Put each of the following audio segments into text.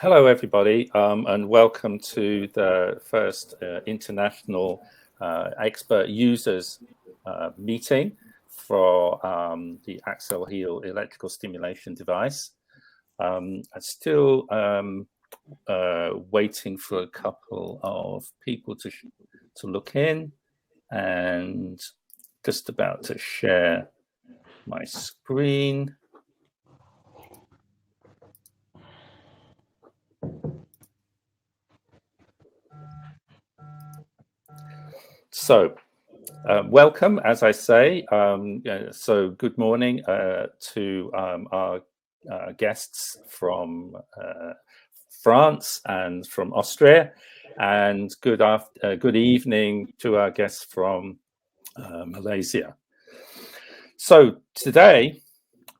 Hello, everybody, and welcome to the first international expert users meeting for the Accel-Heal electrical stimulation device. I'm still waiting for a couple of people to look in, and just about to share my screen. So, welcome, as I say. So good morning to our guests from France and from Austria, and good evening to our guests from Malaysia. So today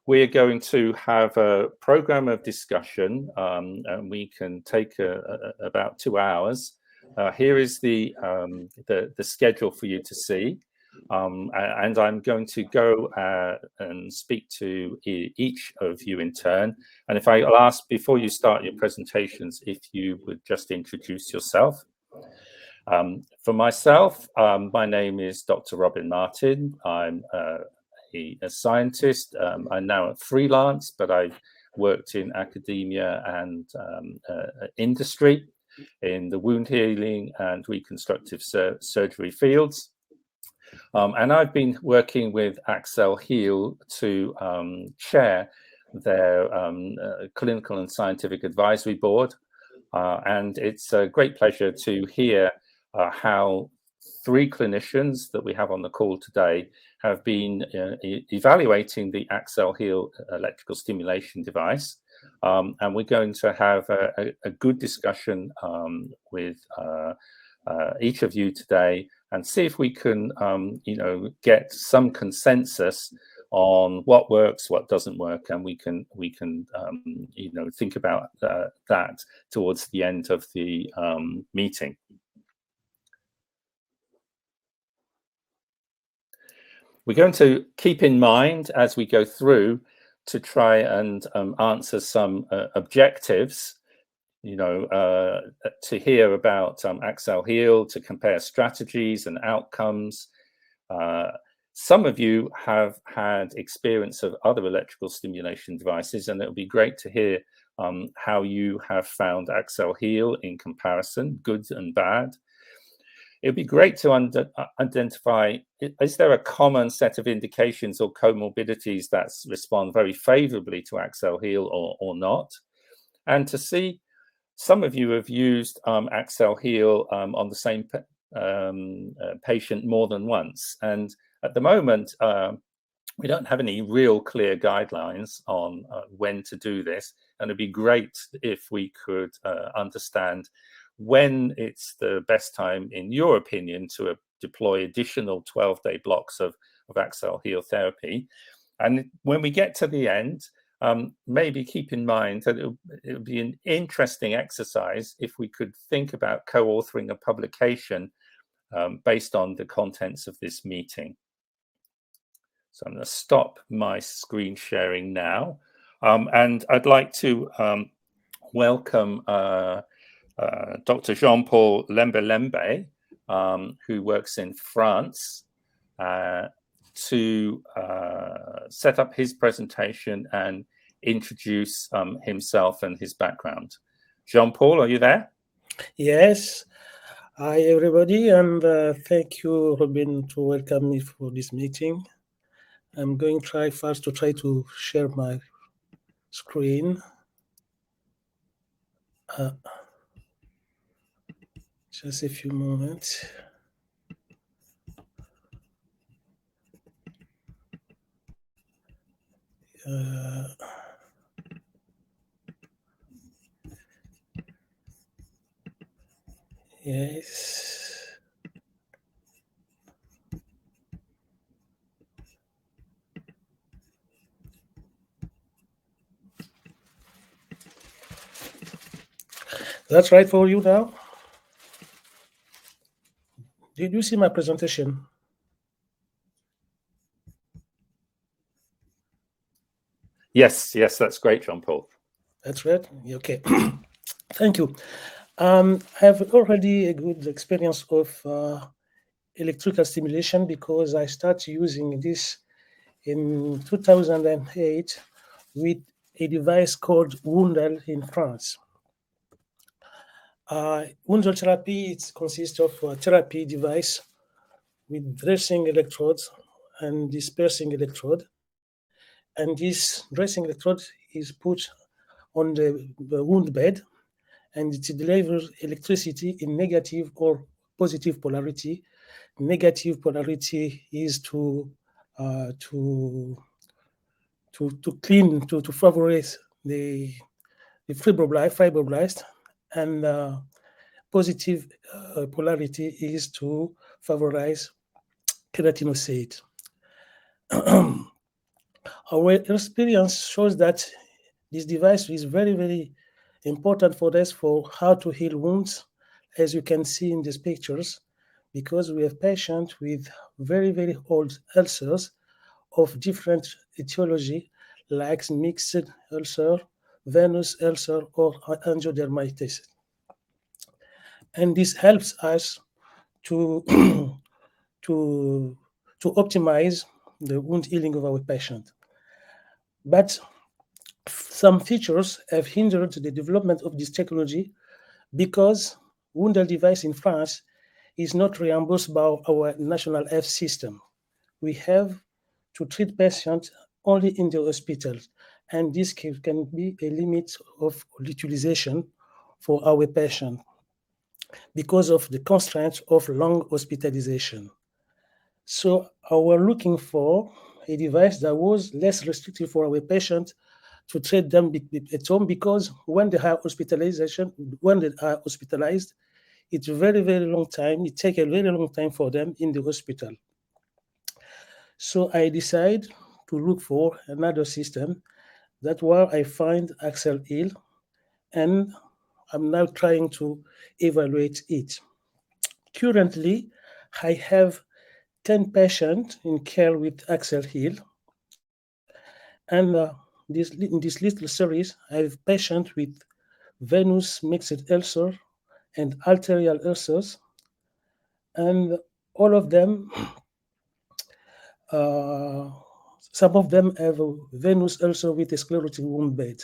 we are going to have a program of discussion, and we can take about 2 hours. Here is the schedule for you to see, and I'm going to go and speak to each of you in turn. And if I'll ask before you start your presentations, if you would just introduce yourself. For myself, my name is Dr. Robin Martin. I'm a scientist. I'm now freelance, but I've worked in academia and industry in the wound healing and reconstructive surgery fields. And I've been working with Accel-Heal to chair their clinical and scientific advisory board. And it's a great pleasure to hear how 3 clinicians that we have on the call today have been evaluating the Accel-Heal electrical stimulation device. And we're going to have a good discussion with each of you today and see if we can, get some consensus on what works, what doesn't work, and we can think about that towards the end of the meeting. We're going to keep in mind as we go through to try and answer some objectives, to hear about Accel-Heal, to compare strategies and outcomes. Some of you have had experience of other electrical stimulation devices, and it would be great to hear how you have found Accel-Heal in comparison, good and bad. It'd be great to identify, is there a common set of indications or comorbidities that respond very favorably to Accel-Heal or not? And to see, some of you have used Accel-Heal on the same patient more than once. And at the moment, we don't have any real clear guidelines on when to do this. And it'd be great if we could understand when it's the best time, in your opinion, to deploy additional 12-day blocks of Accel-Heal therapy. And when we get to the end, maybe keep in mind that it would be an interesting exercise if we could think about co-authoring a publication based on the contents of this meeting. So I'm going to stop my screen sharing now. And I'd like to welcome Dr. Jean-Paul Lembelembe, who works in France, to set up his presentation and introduce himself and his background. Jean-Paul, are you there? Yes. Hi, everybody, and thank you, Robin, to welcome me for this meeting. I'm going to try first to share my screen. Just a few moments. Yes. That's right for you now? Did you see my presentation? Yes, that's great, Jean-Paul. That's right. Okay. Thank you. I have already a good experience of electrical stimulation because I started using this in 2008 with a device called Wundel in France. Wundel therapy consists of a therapy device with dressing electrodes and dispersing electrode. And this dressing electrode is put on the wound bed, and it delivers electricity in negative or positive polarity. Negative polarity is to clean, to favorize the fibroblast, and positive polarity is to favorize keratinocyte. Our experience shows that this device is very, very important for us for how to heal wounds, as you can see in these pictures, because we have patients with very, very old ulcers of different etiology, like mixed ulcer, venous ulcer, or angiodermatitis. And this helps us to to optimize the wound healing of our patient. But some features have hindered the development of this technology because Wundel device in France is not reimbursed by our national health system. We have to treat patients only in the hospital, and this can be a limit of utilization for our patient because of the constraints of long hospitalization. So I was looking for a device that was less restrictive for our patients to treat them at home, because when they are hospitalized, it's a very, very long time. It takes a very long time for them in the hospital. So I decided to look for another system. That's where I find Accel-Heal, and I'm now trying to evaluate it. Currently, I have 10 patients in care with Accel-Heal, and in this little series, I have patients with venous mixed ulcer and arterial ulcers, and all of them, some of them have a venous ulcer with a sclerotic wound bed.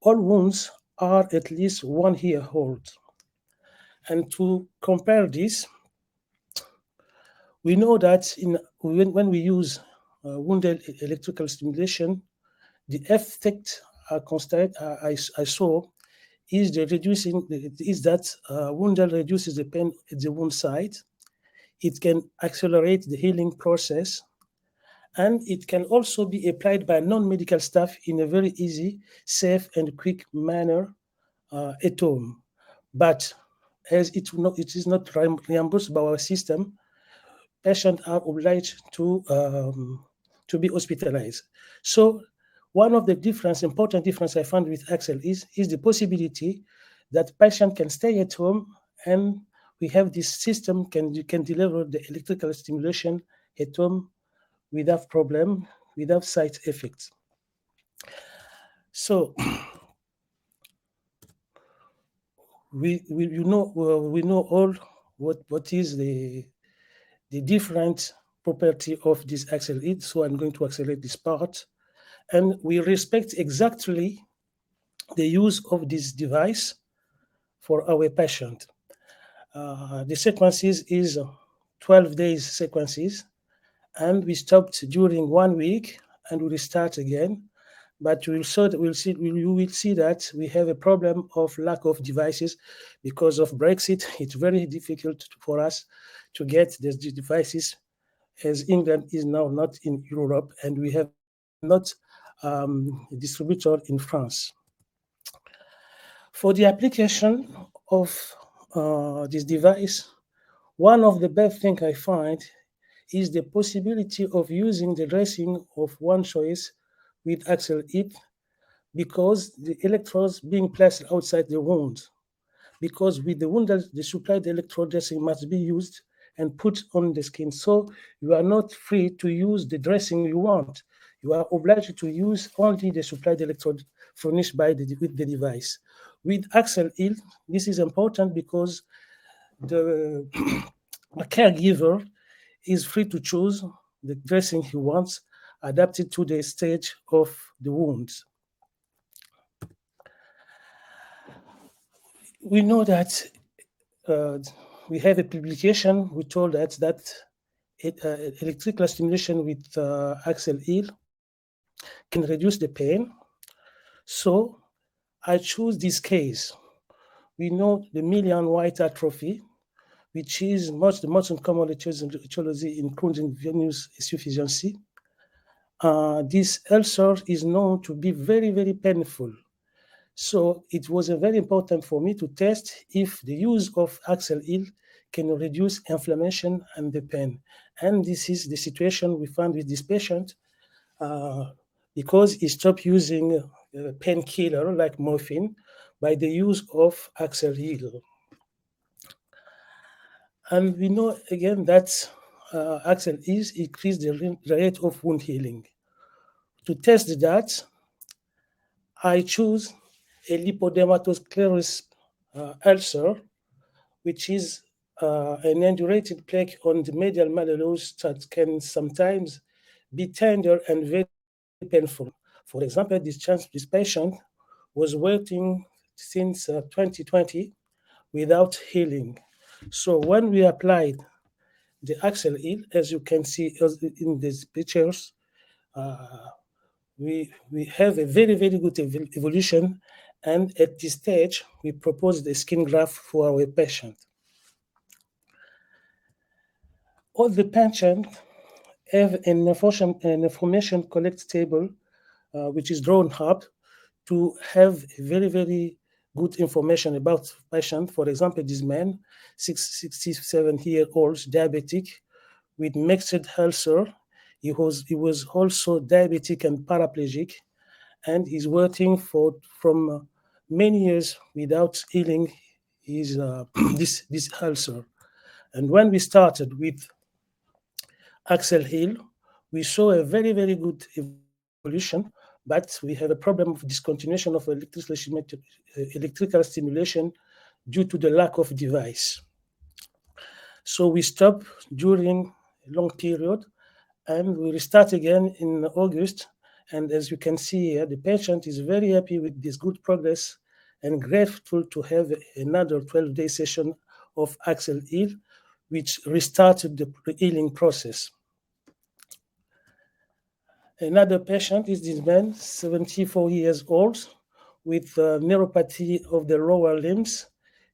All wounds are at least 1 year old. And to compare this, we know that when we use wounded electrical stimulation, the effect I saw is that Wundel reduces the pain at the wound site. It can accelerate the healing process, and it can also be applied by non-medical staff in a very easy, safe, and quick manner at home. But as it is not reimbursed by our system, patients are obliged to be hospitalized. So one of the important difference I found with Accel is the possibility that patient can stay at home, and we have this system can deliver the electrical stimulation at home without problem, without side effects. So we know all what is the different property of this Accel-Heal. So I'm going to accelerate this part, and we respect exactly the use of this device for our patient. The sequences is 12 days sequences, and we stopped during 1 week and we restart again. But you will see that we have a problem of lack of devices because of Brexit. It's very difficult for us to get these devices, as England is now not in Europe, and we have not a distributor in France. For the application of this device, one of the best things I find is the possibility of using the dressing of one choice with Accel-Heal, because the electrodes being placed outside the wound. Because with the wound, the supplied electrode dressing must be used and put on the skin. So you are not free to use the dressing you want. You are obliged to use only the supplied electrode furnished with the device. With Accel-Heal, this is important because the caregiver is free to choose the dressing he wants, adapted to the stage of the wounds. We know that we have a publication which told us that electrical stimulation with Accel-Heal can reduce the pain. So I choose this case. We know the Millian white atrophy, which is the most uncommon etiology in Crohn's venous insufficiency. This ulcer is known to be very, very painful. So it was very important for me to test if the use of Accel-Heal can reduce inflammation and the pain. And this is the situation we found with this patient because he stopped using painkiller like morphine by the use of Accel-Heal. And we know again that Accel-Heal increased the rate of wound healing. To test that, I choose a lipodermatosclerosis ulcer, which is an indurated plaque on the medial malleolus that can sometimes be tender and very painful. For example, this patient was waiting since 2020 without healing. So when we applied the Accel-Heal, as you can see in these pictures, we have a very, very good evolution. And at this stage, we proposed a skin graft for our patient. All the patients have an information collect table, which is drawn up to have very, very good information about patient. For example, this man, 67-year-old diabetic with mixed ulcer. He was also diabetic and paraplegic, and he's waiting from many years without healing his this ulcer. And when we started with Accel-Heal, we saw a very, very good evolution, but we have a problem of discontinuation of electrical stimulation due to the lack of device. So we stopped during a long period, and we restart again in August. And as you can see here, the patient is very happy with this good progress and grateful to have another 12-day session of Accel-Heal, which restarted the healing process. Another patient is this man, 74 years old, with neuropathy of the lower limbs.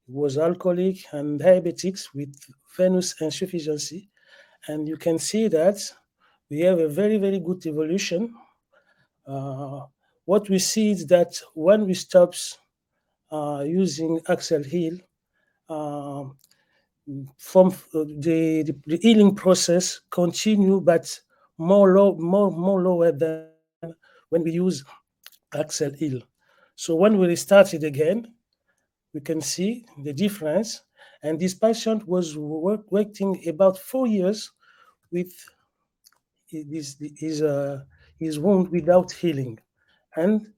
He was alcoholic and diabetic with venous insufficiency. And you can see that we have a very, very good evolution. What we see is that when we stop using Accel-Heal, from the healing process continue, but more lower than when we use Accel-Heal. So when we restart it again, we can see the difference. And this patient was working about 4 years with his wound without healing. And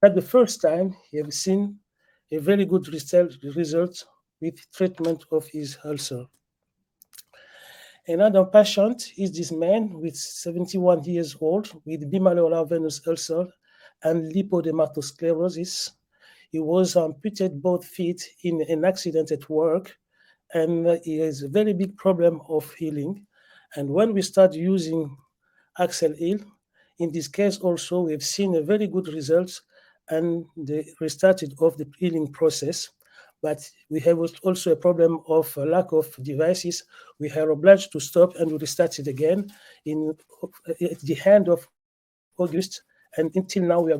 at the first time, he have seen a very good result with treatment of his ulcer. Another patient is this man with 71 years old with bimalleolar venous ulcer and lipodermatosclerosis. He was amputated both feet in an accident at work, and he has a very big problem of healing. And when we start using Accel-Heal, in this case also, we've seen a very good results and the restarted of the healing process. But we have also a problem of lack of devices. We are obliged to stop and restart it again at the end of August. And until now, we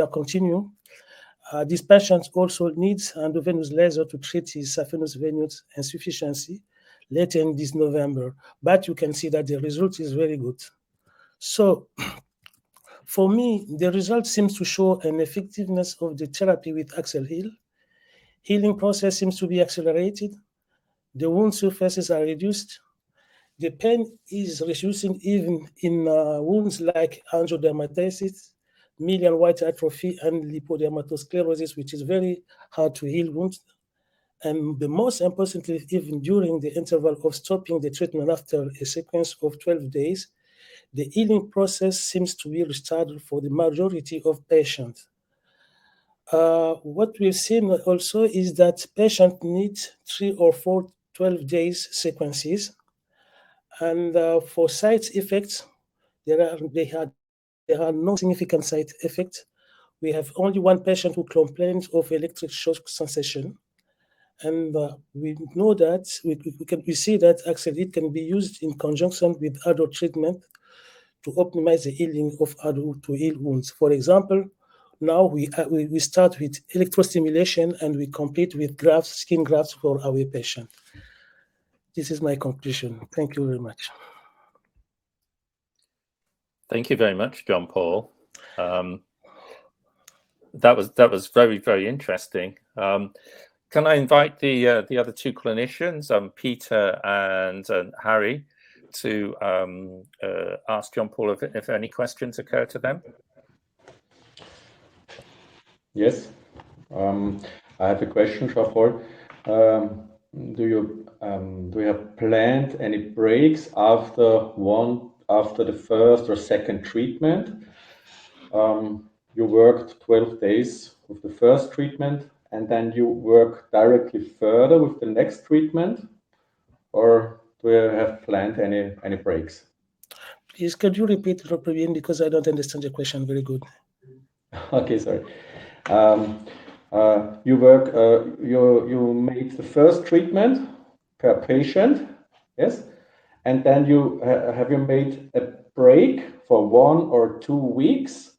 are continuing. This patient also needs endovenous laser to treat his saphenous venous insufficiency later in this November. But you can see that the result is very good. So for me, the result seems to show an effectiveness of the therapy with Accel-Heal. Healing process seems to be accelerated. The wound surfaces are reduced. The pain is reducing even in wounds like angiodermatitis, median white atrophy, and lipodermatosclerosis, which is very hard to heal wounds. And the most importantly, even during the interval of stopping the treatment after a sequence of 12 days, the healing process seems to be restarted for the majority of patients. What we've seen also is that patients need 3 or 4 12 days sequences. And for side effects, there are no significant side effects. We have only one patient who complains of electric shock sensation. And we know that we see that Accel-Heal can be used in conjunction with other treatment to optimize the healing of adult to heal wounds. For example, now we start with electrostimulation and we complete with grafts, skin grafts for our patient. This is my conclusion. Thank you very much. Thank you very much, Jean-Paul. That was very, very interesting. Can I invite the other two clinicians, Peter and Harry, to ask Jean-Paul if any questions occur to them? Yes, I have a question, Jean-Paul. Do you have planned any breaks after the first or second treatment? You worked 12 days with the first treatment, and then you work directly further with the next treatment, or do you have planned any breaks? Please, could you repeat it again, because I don't understand your question very good. Okay, sorry. You made the first treatment per patient, yes, and then have you made a break for 1 or 2 weeks,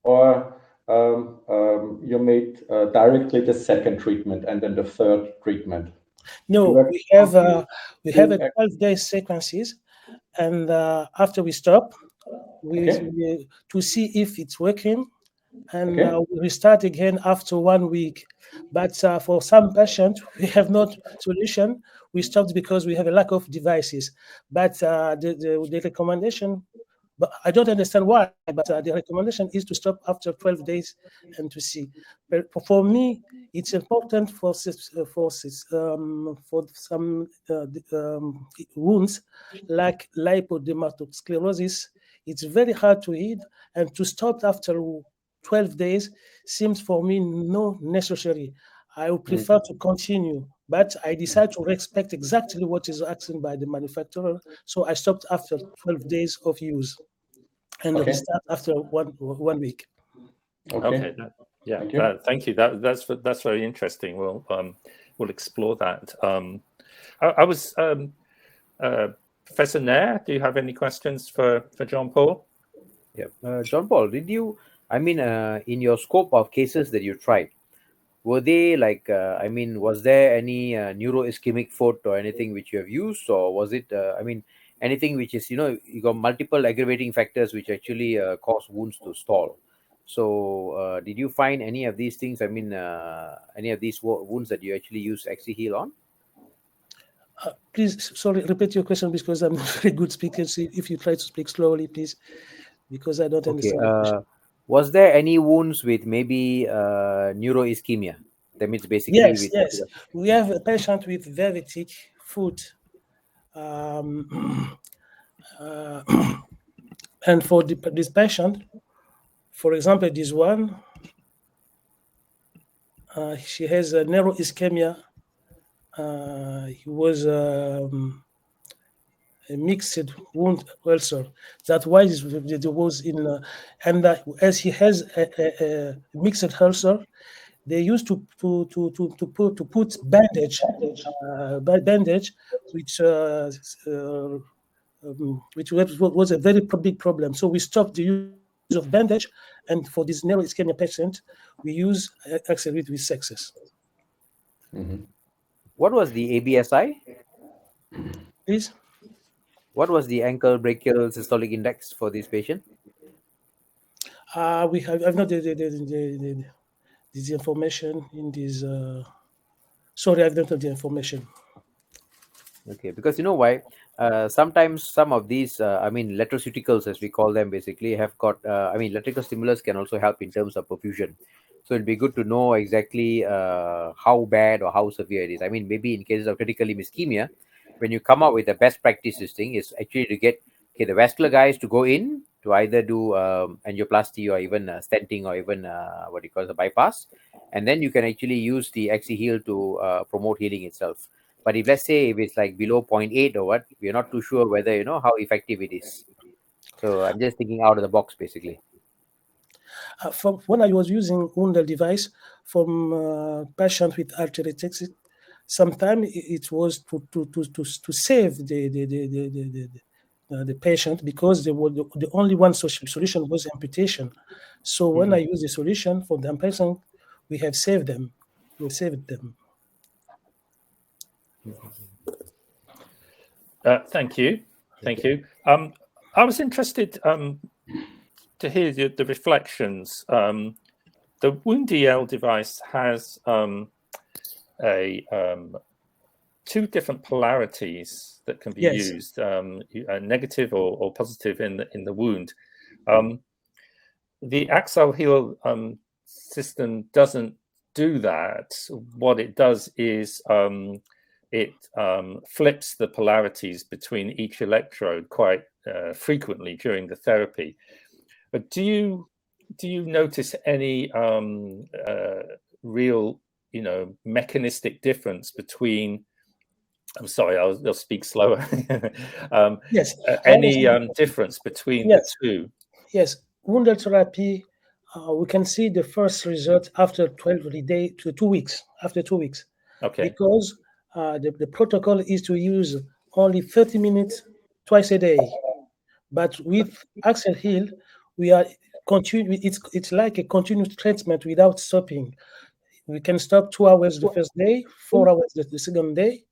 or you made directly the second treatment and then the third treatment? No, we have a 12-day sequences, and after we stop, to see if it's working, and we restart again after 1 week. But for some patients, we have no solution. We stopped because we have a lack of devices. But the recommendation, but I don't understand why, but the recommendation is to stop after 12 days and to see. But for me, it's important for some wounds like lipodermatosclerosis. It's very hard to heal, and to stop after 12 days seems for me not necessary. I would prefer to continue, but I decide to respect exactly what is asked by the manufacturer. So I stopped after 12 days of use and restart after one week. Okay. Yeah. Thank you. That's very interesting. We'll explore that. I was Professor Nair. Do you have any questions for Jean-Paul? Yeah, Jean-Paul, did you? I mean, in your scope of cases that you tried, were they like? Was there any neuroischemic foot or anything which you have used, or was it? Anything which is you got multiple aggravating factors which actually cause wounds to stall. So, did you find any of these things? Any of these wounds that you actually use Accel-Heal on? Please, sorry, repeat your question because I'm not a very good speaker. So if you try to speak slowly, please, because I don't understand the question. Was there any wounds with maybe neuroischemia? That means basically yes. We have a patient with very thick foot. And for this patient, for example, this one, she has a neuroischemia. He was a mixed wound ulcer. That's why there was in, and as he has a mixed ulcer, they used to put bandage, which was a very big problem. So we stopped the use of bandage, and for this neuroischemia patient, we use Accel-Heal with success. Mm-hmm. What was the ABSI? Please. What was the ankle brachial systolic index for this patient? I've not this information in this. Sorry, I don't have the information. Okay, because you know why? Sometimes some of these, electroceuticals, as we call them, basically have got, electrical stimulus can also help in terms of perfusion. So it'd be good to know exactly how bad or how severe it is. I mean, maybe in cases of critical limb ischemia, when you come up with the best practice, this thing is actually to get the vascular guys to go in to either do angioplasty or even stenting or even what you call the bypass, and then you can actually use the Accel-Heal to promote healing itself. But if let's say if it's like below 0.8 or what, we're not too sure whether how effective it is. So I'm just thinking out of the box basically. From when I was using Wundel device from patients with arteritic, sometimes it was to save the patient, because the only one solution was amputation. So when I use the solution for the patient, we have saved them. We saved them. Thank you. Thank you. I was interested to hear the reflections. The WoundEL device has two different polarities that can be Yes. used, negative or positive in the wound. The Accel-Heal system doesn't do that. What it does is it flips the polarities between each electrode quite frequently during the therapy. But do you notice any real, mechanistic difference between? I'm sorry, I'll speak slower. Yes. Any difference between the two? Yes, wounded therapy. We can see the first result after 12 days to 2 weeks. After 2 weeks, Okay. because the protocol is to use only 30 minutes twice a day. But with Accel-Heal, we are continue. It's like a continuous treatment without stopping. We can stop 2 hours the first day, 4 hours the second day,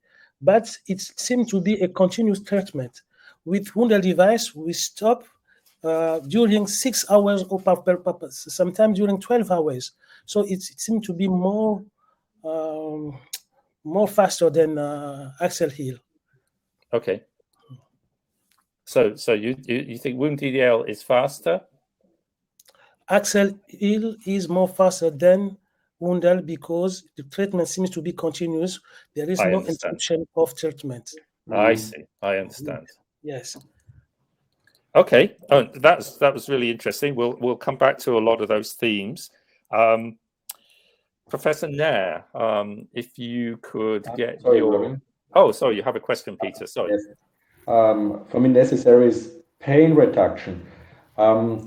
but it seems to be a continuous treatment. With Wundel device, we stop during 6 hours or sometimes during 12 hours. So it seems to be more faster than Accel-Heal. Okay. So you think WoundEL is faster? Accel-Heal is more faster than Wundel because the treatment seems to be continuous. There is no interruption of treatment. I see. I understand. Yes. Okay. Oh, that was really interesting. We'll come back to a lot of those themes. Professor Nair, if you could get your... Oh, sorry, you have a question, Peter. Sorry. Yes. For me, necessary is pain reduction. How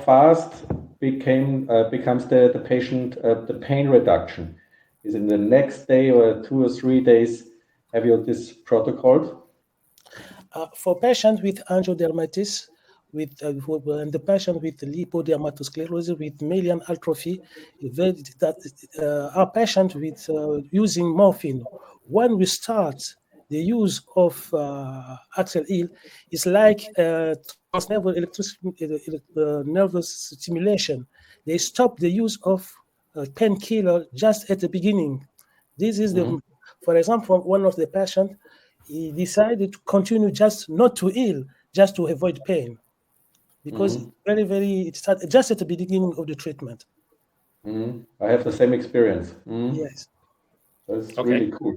fast becomes the patient the pain reduction? Is it the next day or 2 or 3 days? Have you this protocol? For patients with angiodermatitis, and the patient with lipodermatosclerosis, with myelin atrophy, our patient with using morphine, when we start the use of Accel-Heal, is like nervous stimulation. They stop the use of painkiller just at the beginning. This is for example, one of the patients, he decided to continue just not to heal, just to avoid pain, because it started just at the beginning of the treatment. I have the same experience. Yes, that's really cool.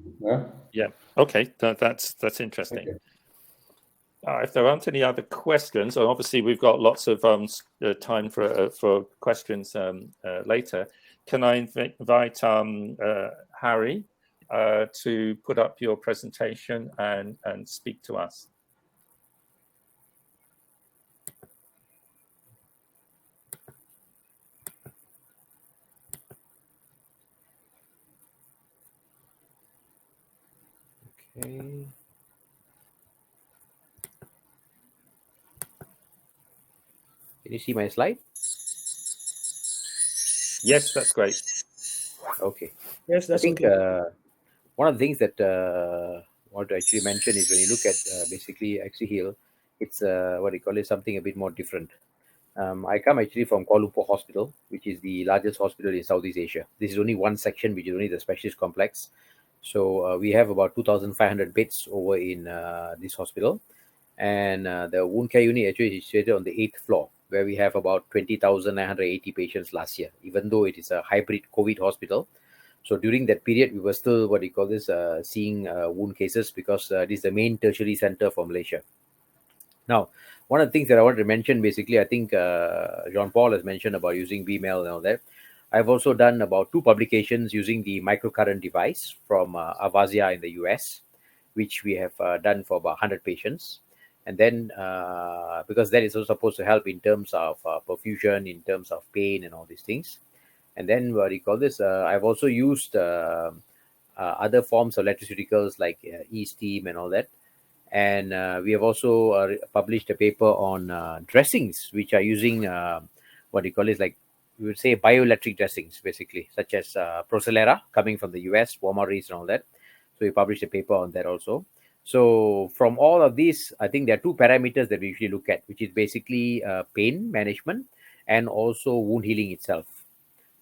Yeah. Okay, that's interesting. Okay. If there aren't any other questions, and obviously we've got lots of time for questions later, can I invite Harry to put up your presentation and speak to us? Okay. Can you see my slide? Yes, that's great. Okay. yes, that's I think okay. one of the things that I want to actually mention is when you look at basically Accel-Heal, it's what do you call it, something a bit more different. I come actually from Kuala Lumpur Hospital, which is the largest hospital in Southeast Asia. This is only one section, which is only the specialist complex. So we have about 2,500 beds over in this hospital, and the wound care unit actually is situated on the 8th floor, where we have about 20,980 patients last year, even though it is a hybrid COVID hospital. So during that period, we were still what you call this seeing wound cases, because this is the main tertiary center for Malaysia. Now, one of the things that I wanted to mention, basically, I think Jean-Paul has mentioned about using BML and all that. I've also done about 2 publications using the microcurrent device from Avazia in the US, which we have done for about 100 patients. And then, because that is also supposed to help in terms of perfusion, in terms of pain and all these things. And then, what do you call this? I've also used other forms of electroceuticals like e-steam and all that. And we have also published a paper on dressings, which are using what do you call it, like we would say bioelectric dressings, basically, such as Procellera coming from the US, Warmaris and all that. So we published a paper on that also. So from all of these, I think there are 2 parameters that we usually look at, which is basically pain management and also wound healing itself.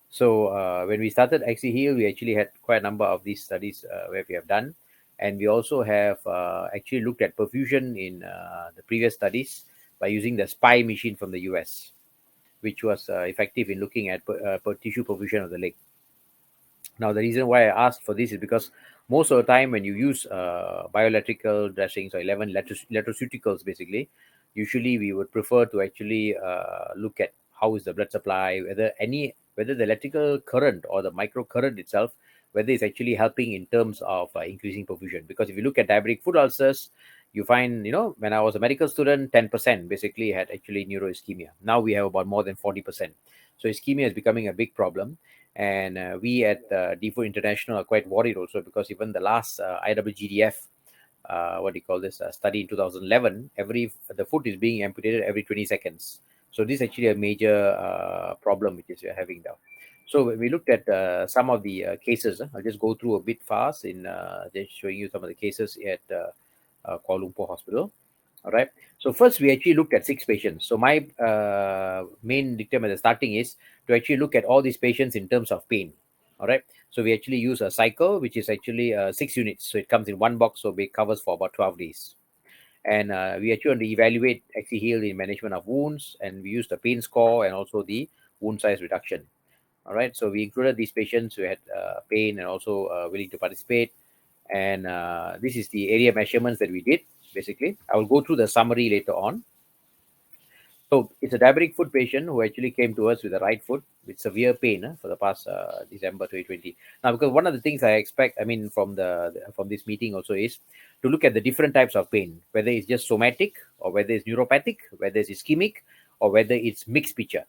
So when we started Accel-Heal, we actually had quite a number of these studies where we have done. And we also have actually looked at perfusion in the previous studies by using the SPY machine from the US, which was effective in looking at tissue perfusion of the leg. Now, the reason why I asked for this is because most of the time when you use bioelectrical dressings or 11 electroceuticals, basically, usually we would prefer to actually look at how is the blood supply, whether the electrical current or the microcurrent itself, whether it's actually helping in terms of increasing perfusion. Because if you look at diabetic foot ulcers, you find, when I was a medical student, 10% basically had actually neuroischemia. Now we have about more than 40%. So ischemia is becoming a big problem. And we at DFO International are quite worried also, because even the last IWGDF, study in 2011, the foot is being amputated every 20 seconds. So this is actually a major problem which is we are having now. So when we looked at some of the cases, I'll just go through a bit fast in just showing you some of the cases at Kuala Lumpur Hospital. All right. So first, we actually looked at 6 patients. So my main dictum at the starting is to actually look at all these patients in terms of pain. All right. So we actually use a cycle, which is actually 6 units. So it comes in one box, so it covers for about 12 days. And we actually want to evaluate Accel-Heal in management of wounds, and we use the pain score and also the wound size reduction. All right. So we included these patients who had pain and also willing to participate. And this is the area measurements that we did, basically. I will go through the summary later on. So it's a diabetic foot patient who actually came to us with a right foot with severe pain for the past December 2020. Now, because one of the things I expect, from this meeting also, is to look at the different types of pain, whether it's just somatic or whether it's neuropathic, whether it's ischemic or whether it's mixed picture.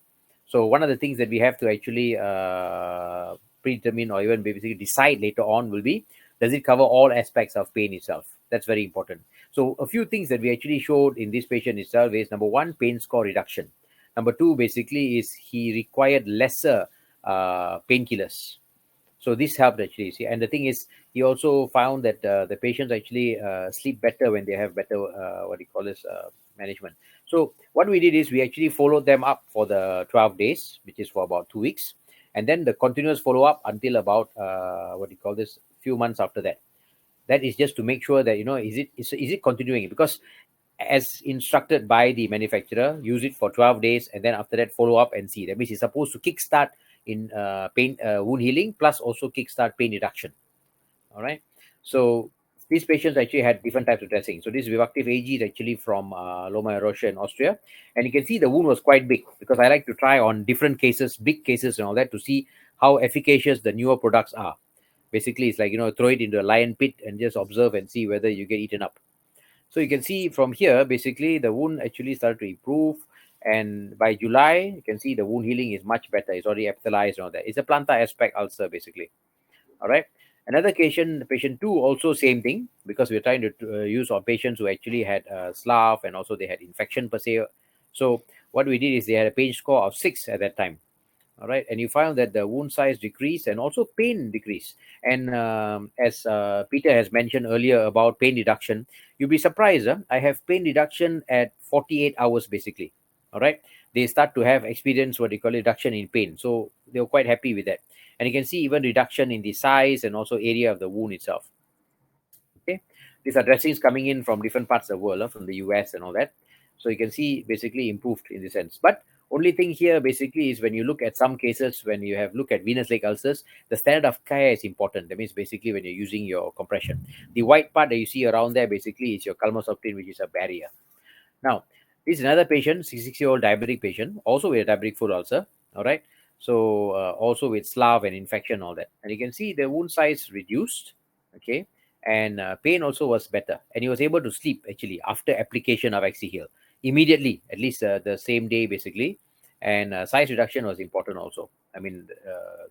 So one of the things that we have to actually predetermine or even basically decide later on will be, does it cover all aspects of pain itself? That's very important. So a few things that we actually showed in this patient itself is, number 1, pain score reduction. Number 2, basically, is he required lesser painkillers. So this helped actually. See, and the thing is, he also found that the patients actually sleep better when they have better management. So what we did is we actually followed them up for the 12 days, which is for about 2 weeks, and then the continuous follow up until about few months after that. That is just to make sure that is it continuing, because as instructed by the manufacturer, use it for 12 days and then after that follow up and see. That means it's supposed to kickstart in pain wound healing plus also kickstart pain reduction. All right. So these patients actually had different types of dressing. So this Vivactive AG is actually from Loma Rocha in Austria, and you can see the wound was quite big, because I like to try on different cases, big cases and all that, to see how efficacious the newer products are. Basically, it's like, throw it into a lion pit and just observe and see whether you get eaten up. So you can see from here, basically, the wound actually started to improve. And by July, you can see the wound healing is much better. It's already epithelialized and all that. It's a plantar aspect ulcer, basically. All right. Another patient 2, also same thing, because we're trying to use on patients who actually had slough and also they had infection per se. So what we did is they had a pain score of 6 at that time. All right, and you found that the wound size decreased and also pain decreased. And as Peter has mentioned earlier about pain reduction, you'll be surprised. I have pain reduction at 48 hours, basically. All right, they start to have experience what they call reduction in pain. So they were quite happy with that. And you can see even reduction in the size and also area of the wound itself. Okay, these are dressings coming in from different parts of the world, from the US and all that. So you can see basically improved in the sense. But only thing here basically is when you look at some cases, when you have look at venous leg ulcers, the standard of care is important. That means basically when you're using your compression, the white part that you see around there basically is your calmosoptin, which is a barrier. Now, this is another patient, 66-year-old diabetic patient, also with a diabetic foot ulcer. All right. So also with SLAV and infection, all that. And you can see the wound size reduced. Okay. And pain also was better. And he was able to sleep actually after application of Accel-Heal immediately, at least the same day basically. And size reduction was important also. I mean,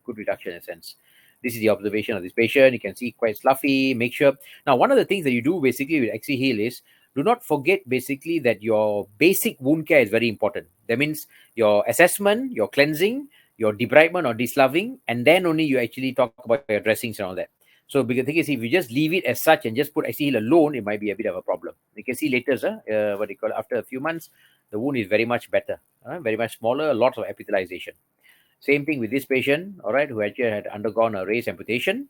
good reduction in a sense. This is the observation of this patient. You can see quite fluffy. Make sure. Now, one of the things that you do basically with Accel-Heal is do not forget basically that your basic wound care is very important. That means your assessment, your cleansing, your debridement or deslaving, and then only you actually talk about your dressings and all that. So the thing is, if you just leave it as such and just put Accel-Heal alone, it might be a bit of a problem. You can see later, what they call after a few months, the wound is very much better, very much smaller, lots of epithelialization. Same thing with this patient, all right, who actually had undergone a raised amputation.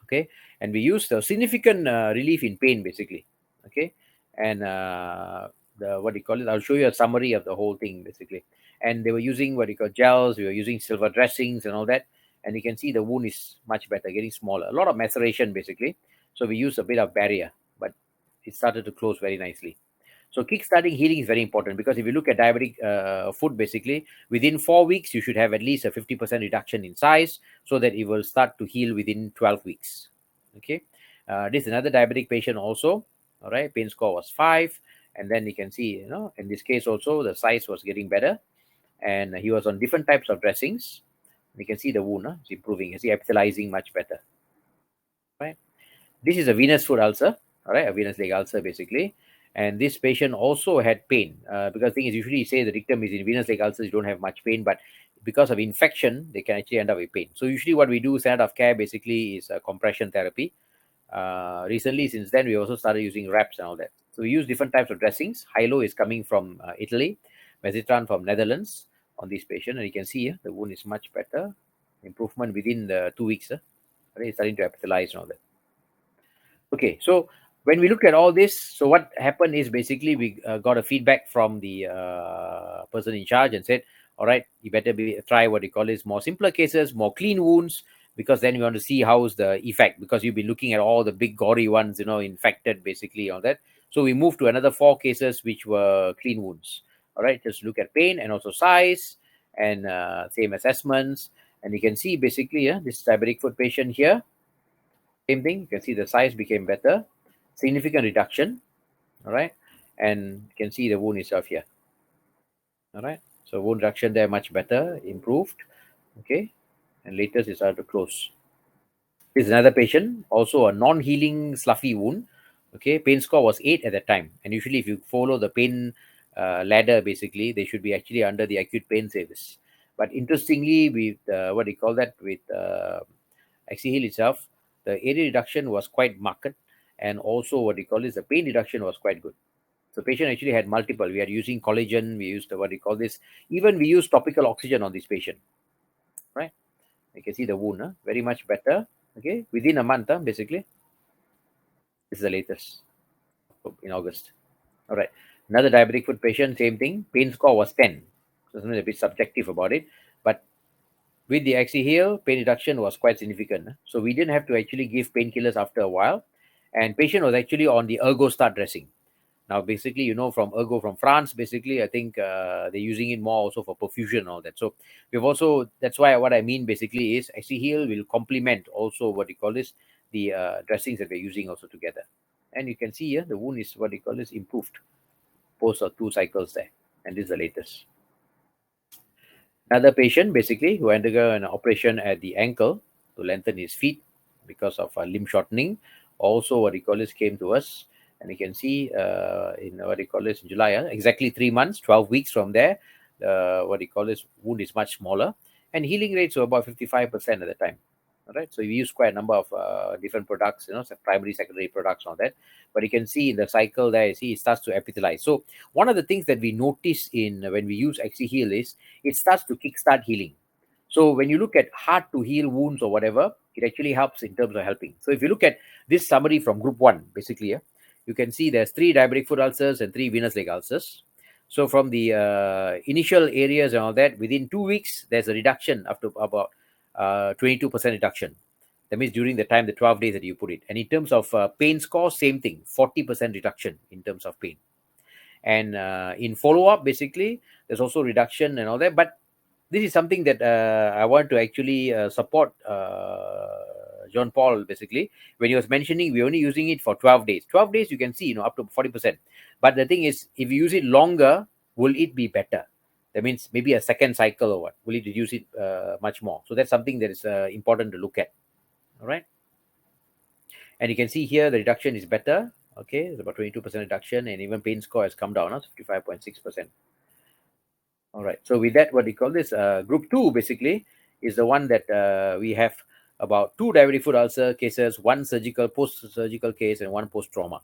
Okay, and we used a significant relief in pain basically. Okay, and the what do you call it? I'll show you a summary of the whole thing basically. And they were using what you call gels. We were using silver dressings and all that. And you can see the wound is much better, getting smaller. A lot of maceration basically. So we used a bit of barrier, but it started to close very nicely. So kickstarting healing is very important because if you look at diabetic foot, basically within 4 weeks, you should have at least a 50% reduction in size so that it will start to heal within 12 weeks. Okay. This is another diabetic patient also. All right. Pain score was 5. And then you can see, in this case also, the size was getting better. And he was on different types of dressings. You can see the wound is improving. You see epithelializing much better. Right. This is a venous foot ulcer. All right. A venous leg ulcer basically. And this patient also had pain because the thing is, usually you say the dictum is in venous leg ulcers, you don't have much pain, but because of infection, they can actually end up with pain. So usually what we do, standard of care basically is compression therapy. Recently, since then, we also started using wraps and all that. So we use different types of dressings. Hylo is coming from Italy, Mesitran from Netherlands on this patient. And you can see the wound is much better. Improvement within the 2 weeks. It's starting to epithelialize and all that. Okay, so when we look at all this, so what happened is basically we got a feedback from the person in charge and said, all right, you better try what you call is more simpler cases, more clean wounds, because then you want to see how's the effect, because you've been looking at all the big gory ones, infected basically, all that. So we moved to another 4 cases which were clean wounds. All right, just look at pain and also size and same assessments. And you can see basically this diabetic foot patient here, same thing. You can see the size became better, significant reduction. All right, and you can see the wound itself here. All right, so wound reduction there much better, improved. Okay, and latest is started to close. This is another patient, also a non-healing sloughy wound. Okay, pain score was 8 at that time, and usually if you follow the pain ladder, basically they should be actually under the acute pain service. But interestingly, with what do you call that, with Accel-Heal itself, the area reduction was quite marked, and also what we call is the pain reduction was quite good. So patient actually had multiple. We are using collagen. We used what we call this. Even we use topical oxygen on this patient. Right? You can see the wound very much better. Okay, within a month, basically. This is the latest in August. All right. Another diabetic foot patient, same thing. Pain score was 10. So something a bit subjective about it, but with the Accel-Heal, pain reduction was quite significant. So we didn't have to actually give painkillers after a while. And patient was actually on the ErgoStart dressing. Now, basically, from Ergo from France, basically, I think they're using it more also for perfusion and all that. So we've also, that's why what I mean basically is Accel-Heal will complement also what you call this, the dressings that we're using also together. And you can see here, the wound is what you call this improved post 2 cycles there. And this is the latest. Another patient basically who undergo an operation at the ankle to lengthen his feet because of limb shortening. Also, what you call this came to us, and you can see in what you call this in July, exactly 3 months, 12 weeks from there, what you call this wound is much smaller, and healing rates were about 55% at the time. All right, so we use quite a number of different products, primary, secondary products on that. But you can see in the cycle there, you see it starts to epithelialize. So one of the things that we notice in when we use Accel-Heal is it starts to kickstart healing. So when you look at hard to heal wounds or whatever, it actually helps in terms of helping. So if you look at this summary from group 1, basically, you can see there's 3 diabetic foot ulcers and 3 venous leg ulcers. So from the initial areas and all that, within 2 weeks, there's a reduction up to about 22% reduction. That means during the time, the 12 days that you put it. And in terms of pain score, same thing, 40% reduction in terms of pain. And in follow-up, basically, there's also reduction and all that. But this is something that I want to actually support Jean-Paul, basically. When he was mentioning, we're only using it for 12 days. 12 days, you can see, up to 40%. But the thing is, if you use it longer, will it be better? That means maybe a second cycle or what? Will it reduce it much more? So that's something that is important to look at. All right. And you can see here the reduction is better. Okay, it's about 22% reduction, and even pain score has come down, 55.6%. All right. So with that, what we call this group 2 basically is the one that we have about 2 diabetic foot ulcer cases, 1 surgical post-surgical case, and 1 post-trauma.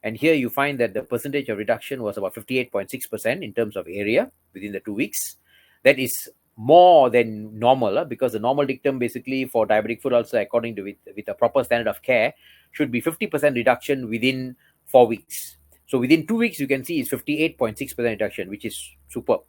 And here you find that the percentage of reduction was about 58.6% in terms of area within the 2 weeks. That is more than normal, because the normal dictum basically for diabetic foot ulcer, according to with a proper standard of care, should be 50% reduction within 4 weeks. So within 2 weeks, you can see it's 58.6% reduction, which is superb.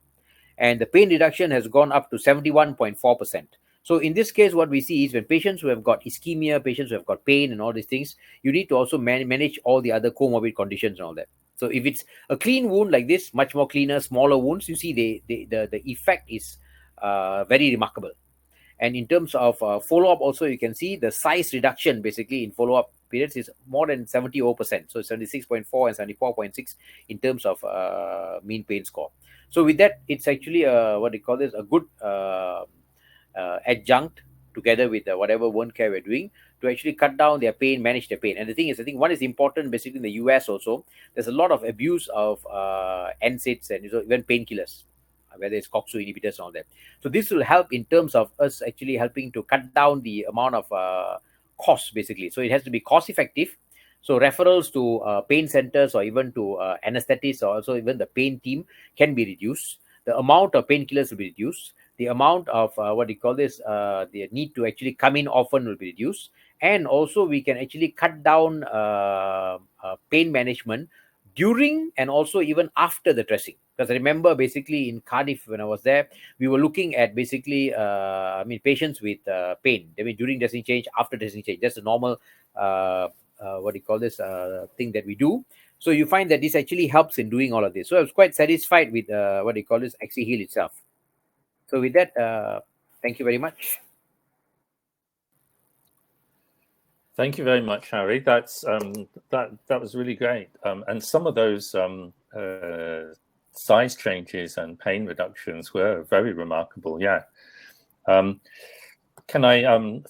And the pain reduction has gone up to 71.4%. So in this case, what we see is when patients who have got ischemia, patients who have got pain and all these things, you need to also manage all the other comorbid conditions and all that. So if it's a clean wound like this, much more cleaner, smaller wounds, you see the effect is very remarkable. And in terms of follow-up also, you can see the size reduction basically in follow-up periods is more than 70%. So 76.4 and 74.6 in terms of mean pain score. So with that, it's actually what they call this, a good adjunct together with whatever wound care we're doing to actually cut down their pain, manage their pain. And the thing is, I think one is important basically in the US also, there's a lot of abuse of NSAIDs and even painkillers, whether it's COX-2 inhibitors and all that. So this will help in terms of us actually helping to cut down the amount of costs basically. So it has to be cost effective. So referrals to pain centers or even to anesthetists or also even the pain team can be reduced. The amount of painkillers will be reduced. The amount of the need to actually come in often will be reduced. And also we can actually cut down pain management during and also even after the dressing. Because I remember basically in Cardiff when I was there, we were looking at basically, patients with pain. I mean, during dressing change, after dressing change. That's a normal thing that we do. So you find that this actually helps in doing all of this. So I was quite satisfied with Accel-Heal itself. So with that, thank you very much. Thank you very much, Harry. That's that was really great. And some of those size changes and pain reductions were very remarkable. Yeah. Can I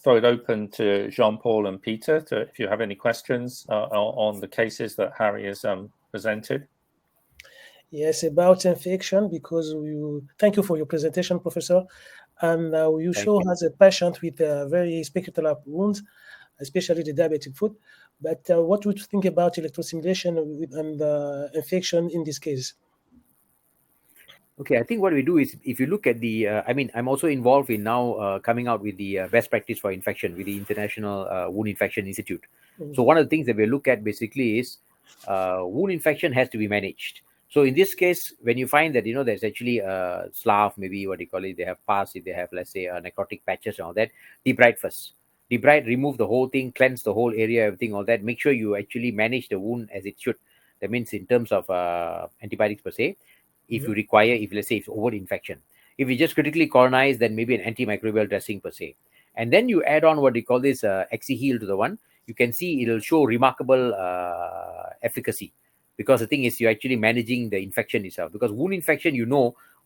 throw it open to Jean-Paul and Peter if you have any questions on the cases that Harry has presented? Yes, about infection, because thank you for your presentation, Professor. And you show us a patient with very spectacular wounds, especially the diabetic foot. But what would you think about electrostimulation and infection in this case? Okay, I think what we do is, if you look at the, I'm also involved in now coming out with the best practice for infection with the International Wound Infection Institute. Mm-hmm. So one of the things that we look at basically is wound infection has to be managed. So in this case, when you find that, there's actually a slough, maybe what you call it, they have pus, if they have, let's say, necrotic patches and all that, debride first. Debride, remove the whole thing, cleanse the whole area, everything, all that. Make sure you actually manage the wound as it should. That means in terms of antibiotics per se. If you require, if let's say it's over infection. If you just critically colonize, then maybe an antimicrobial dressing per se. And then you add on what they call this Accel-Heal to the one, you can see it'll show remarkable efficacy. Because the thing is, you're actually managing the infection itself. Because wound infection,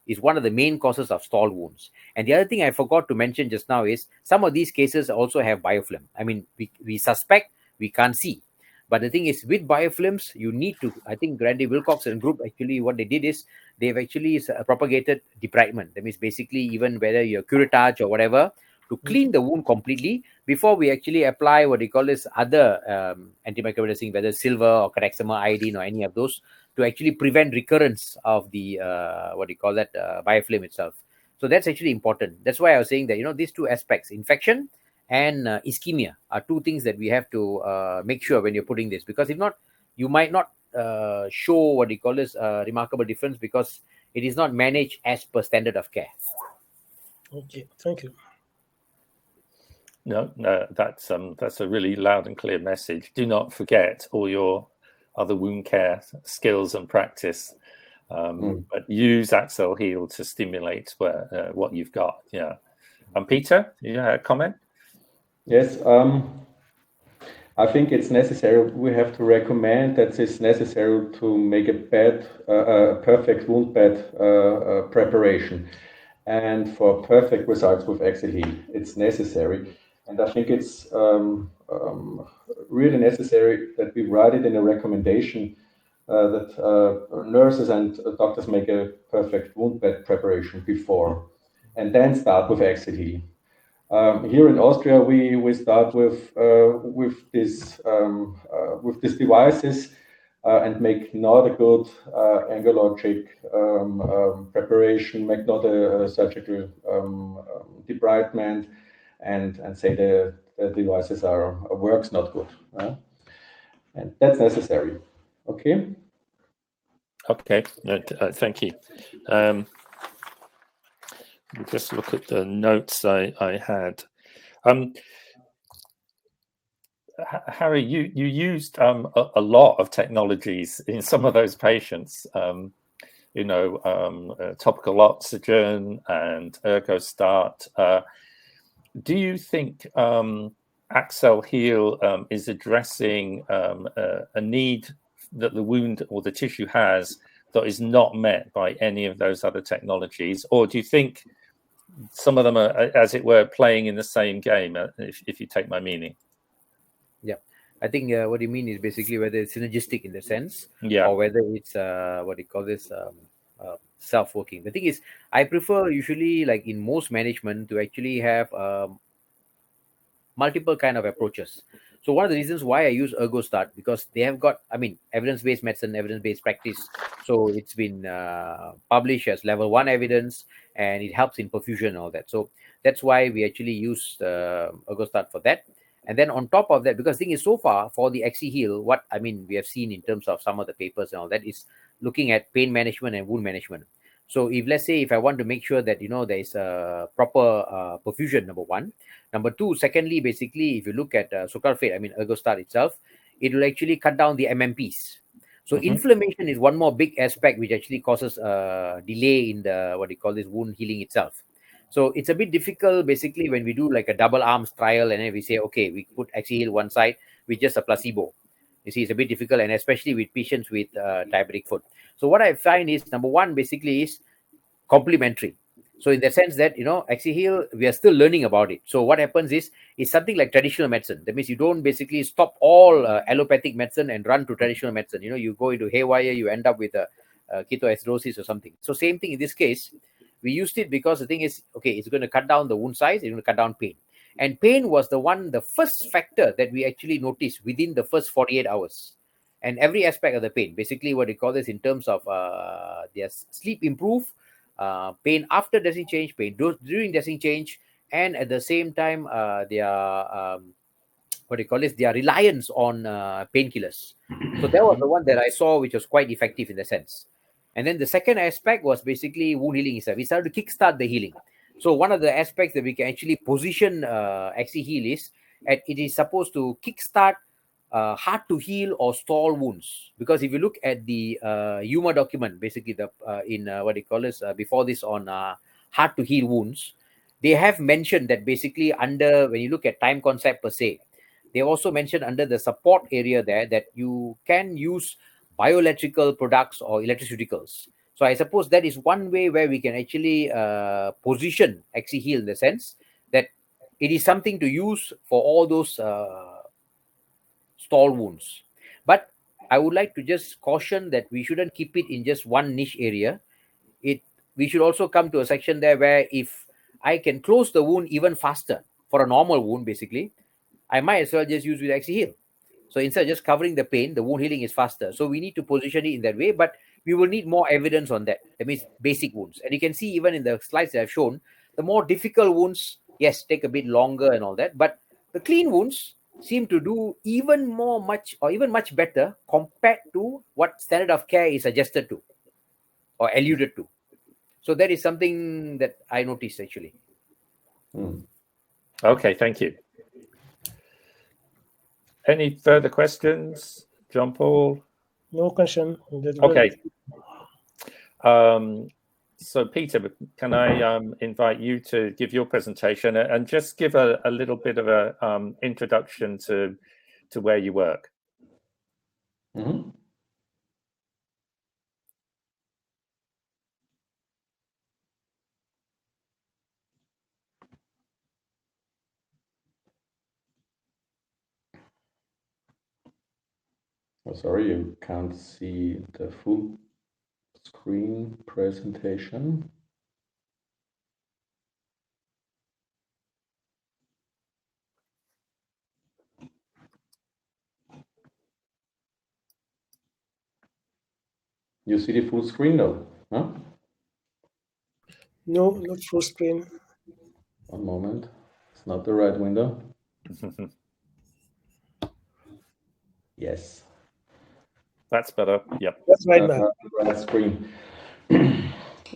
is one of the main causes of stall wounds. And the other thing I forgot to mention just now is some of these cases also have biofilm. I mean, we suspect, we can't see. But the thing is, with biofilms, you need to, I think Randy Wilcox and group, actually what they did is they've actually propagated debridement. That means basically even whether you're curettage or whatever, to clean the wound completely before we actually apply what they call this other antimicrobial dressing, whether silver or carexamer, iodine or any of those, to actually prevent recurrence of the, biofilm itself. So that's actually important. That's why I was saying that, you know, these two aspects, infection and ischemia, are two things that we have to make sure when you're putting this, because if not, you might not show what you call this remarkable difference, because it is not managed as per standard of care. Okay, thank you. No, that's a really loud and clear message. Do not forget all your other wound care skills and practice, but use Accel-Heal to stimulate what you've got. Yeah. And Peter, you had a comment? Yes, I think it's necessary. We have to recommend that it's necessary to make a perfect wound bed preparation. And for perfect results with Accel-Heal, it's necessary. And I think it's really necessary that we write it in a recommendation that nurses and doctors make a perfect wound bed preparation before, and then start with Accel-Heal. Here in Austria, we start with these devices and make not a good angologic preparation, make not a surgical debridement, and say the devices works not good, and that's necessary. Okay. Okay. Thank you. Just look at the notes I had. Harry, you used a lot of technologies in some of those patients. You know, topical oxygen and ErgoStart. Do you think Accel-Heal is addressing a need that the wound or the tissue has that is not met by any of those other technologies? Or do you think some of them are, as it were, playing in the same game, if you take my meaning? Yeah, I think what you mean is basically whether it's synergistic in the sense, yeah, or whether it's what do you call this, self-working. The thing is, I prefer usually, like in most management, to actually have multiple kind of approaches. So one of the reasons why I use ErgoStart, because they have got, I mean, evidence-based medicine, evidence-based practice. So it's been published as level 1 evidence, and it helps in perfusion and all that. So that's why we actually use ErgoStart for that. And then on top of that, because the thing is, so far for the Accel-Heal, what I mean, we have seen in terms of some of the papers and all that is looking at pain management and wound management. So if, let's say, if I want to make sure that, you know, there is a proper perfusion, number one. Number two, secondly, basically, if you look at sucralfate, I mean, ErgoStart itself, it will actually cut down the MMPs. So inflammation is one more big aspect which actually causes delay in the, what do you call this, wound healing itself. So it's a bit difficult, basically, when we do like a double arms trial and then we say, okay, we put Accel-Heal one side with just a placebo. You see, it's a bit difficult, and especially with patients with diabetic foot. So what I find is, number one, basically, is complementary. So in the sense that, you know, Accel-Heal, we are still learning about it. So what happens is, it's something like traditional medicine. That means you don't basically stop all allopathic medicine and run to traditional medicine. You know, you go into haywire, you end up with a ketoacidosis or something. So same thing in this case. We used it because the thing is, okay, it's going to cut down the wound size, it's going to cut down pain. And pain was the first factor that we actually noticed within the first 48 hours. And every aspect of the pain, basically what they call this in terms of their sleep improve, pain after dressing change, pain during dressing change, and at the same time, their what do you call this? Their reliance on painkillers. So that was the one that I saw, which was quite effective in the sense. And then the second aspect was basically wound healing itself. We started to kickstart the healing. So one of the aspects that we can actually position Accel-Heal is, it is supposed to kickstart hard to heal or stall wounds. Because if you look at the UMA document, basically the in what they call this before this on hard to heal wounds, they have mentioned that basically under, when you look at time concept per se, they also mentioned under the support area there that you can use bioelectrical products or electroceuticals. So I suppose that is one way where we can actually position Accel-Heal in the sense that it is something to use for all those stall wounds. But I would like to just caution that we shouldn't keep it in just one niche area. We should also come to a section there where if I can close the wound even faster for a normal wound, basically, I might as well just use with Accel-Heal. So instead of just covering the pain, the wound healing is faster. So we need to position it in that way. But we will need more evidence on that. That means basic wounds. And you can see even in the slides that I've shown, the more difficult wounds, yes, take a bit longer and all that. But the clean wounds seem to do even much better compared to what standard of care is suggested to or alluded to. So that is something that I noticed actually. Okay, thank you. Any further questions, Jean-Paul? No question. Okay. So Peter, can I invite you to give your presentation and just give a little bit of a introduction to where you work? Mm-hmm. Oh, sorry, you can't see the full screen presentation. You see the full screen now? Huh? No, not full screen. One moment. It's not the right window. Yes. That's better. Yep. That's right now. Right screen.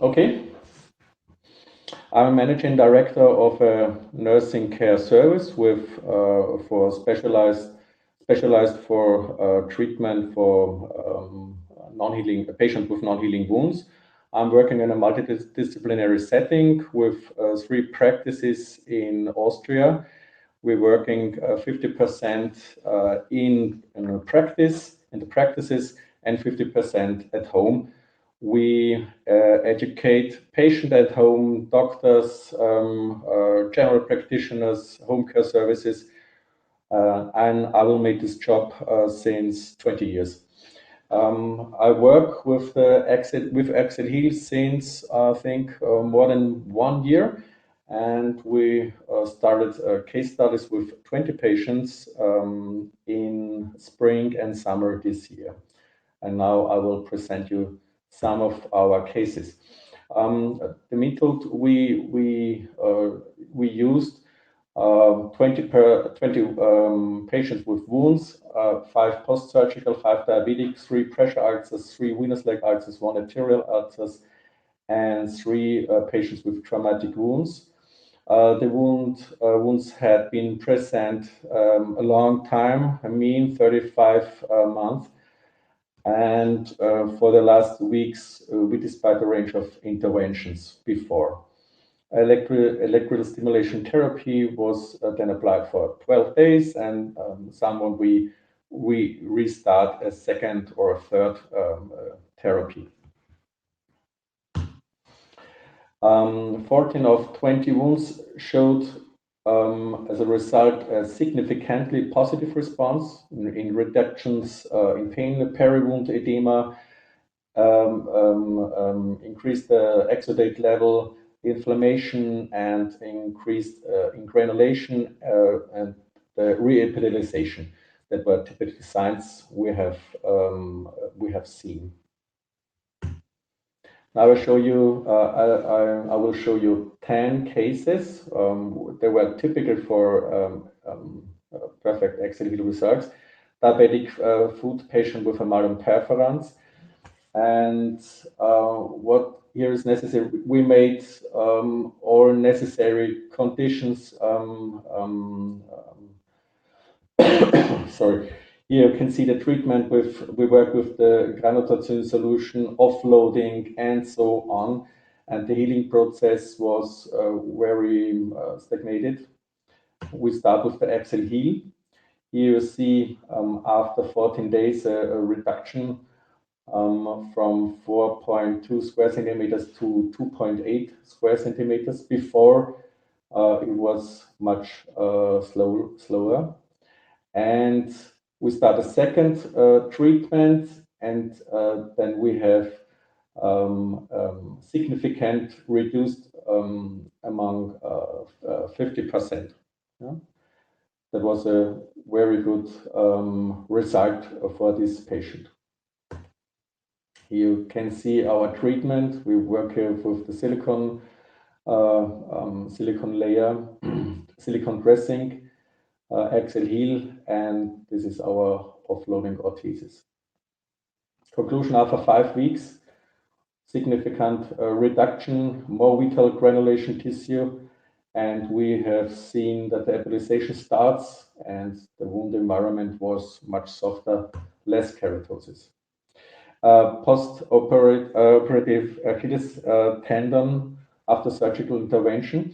Okay. I'm a managing director of a nursing care service with for specialized for treatment for non-healing patients with non-healing wounds. I'm working in a multidisciplinary setting with 3 practices in Austria. We're working 50% in the practices and 50% at home. We educate patients at home, doctors, general practitioners, home care services, and I will make this job since 20 years. I work with Accel-Heal since I think more than 1 year, and we started case studies with 20 patients in spring and summer this year. And now I will present you some of our cases. The method we used 20 patients with wounds, 5 post-surgical, 5 diabetic, 3 pressure ulcers, 3 venous leg ulcers, 1 arterial ulcers, and 3 patients with traumatic wounds. The wounds had been present a long time, I mean 35 months. And for the last weeks, we displayed a range of interventions before. Electrical stimulation therapy was then applied for 12 days, and someone we restart a second or a third therapy. 14 of 20 wounds showed, as a result, a significantly positive response in reductions in pain, peri-wound edema, increased the exudate level, inflammation, and increased in granulation and the reepithelialization. That were typical signs we have seen. Now I will show you. I will show you 10 cases. They were typical for perfect Accel-Heal results. Diabetic foot patient with a malum perforans. And what here is necessary, we made all necessary conditions. Sorry. Here you can see the treatment we work with the granulatoxin solution, offloading, and so on. And the healing process was very stagnated. We start with the Accel-Heal. Here you see after 14 days a reduction from 4.2 square centimeters to 2.8 square centimeters. Before it was much slower. And we start a second treatment, and then we have significant reduced among 50%. Yeah? That was a very good result for this patient. You can see our treatment. We work here with the silicone layer, silicone dressing, Accel-Heal, and this is our offloading orthesis. Conclusion: after 5 weeks, significant reduction, more vital granulation tissue, and we have seen that the epithelialization starts and the wound environment was much softer, less keratosis. Post-operative Achilles tendon after surgical intervention.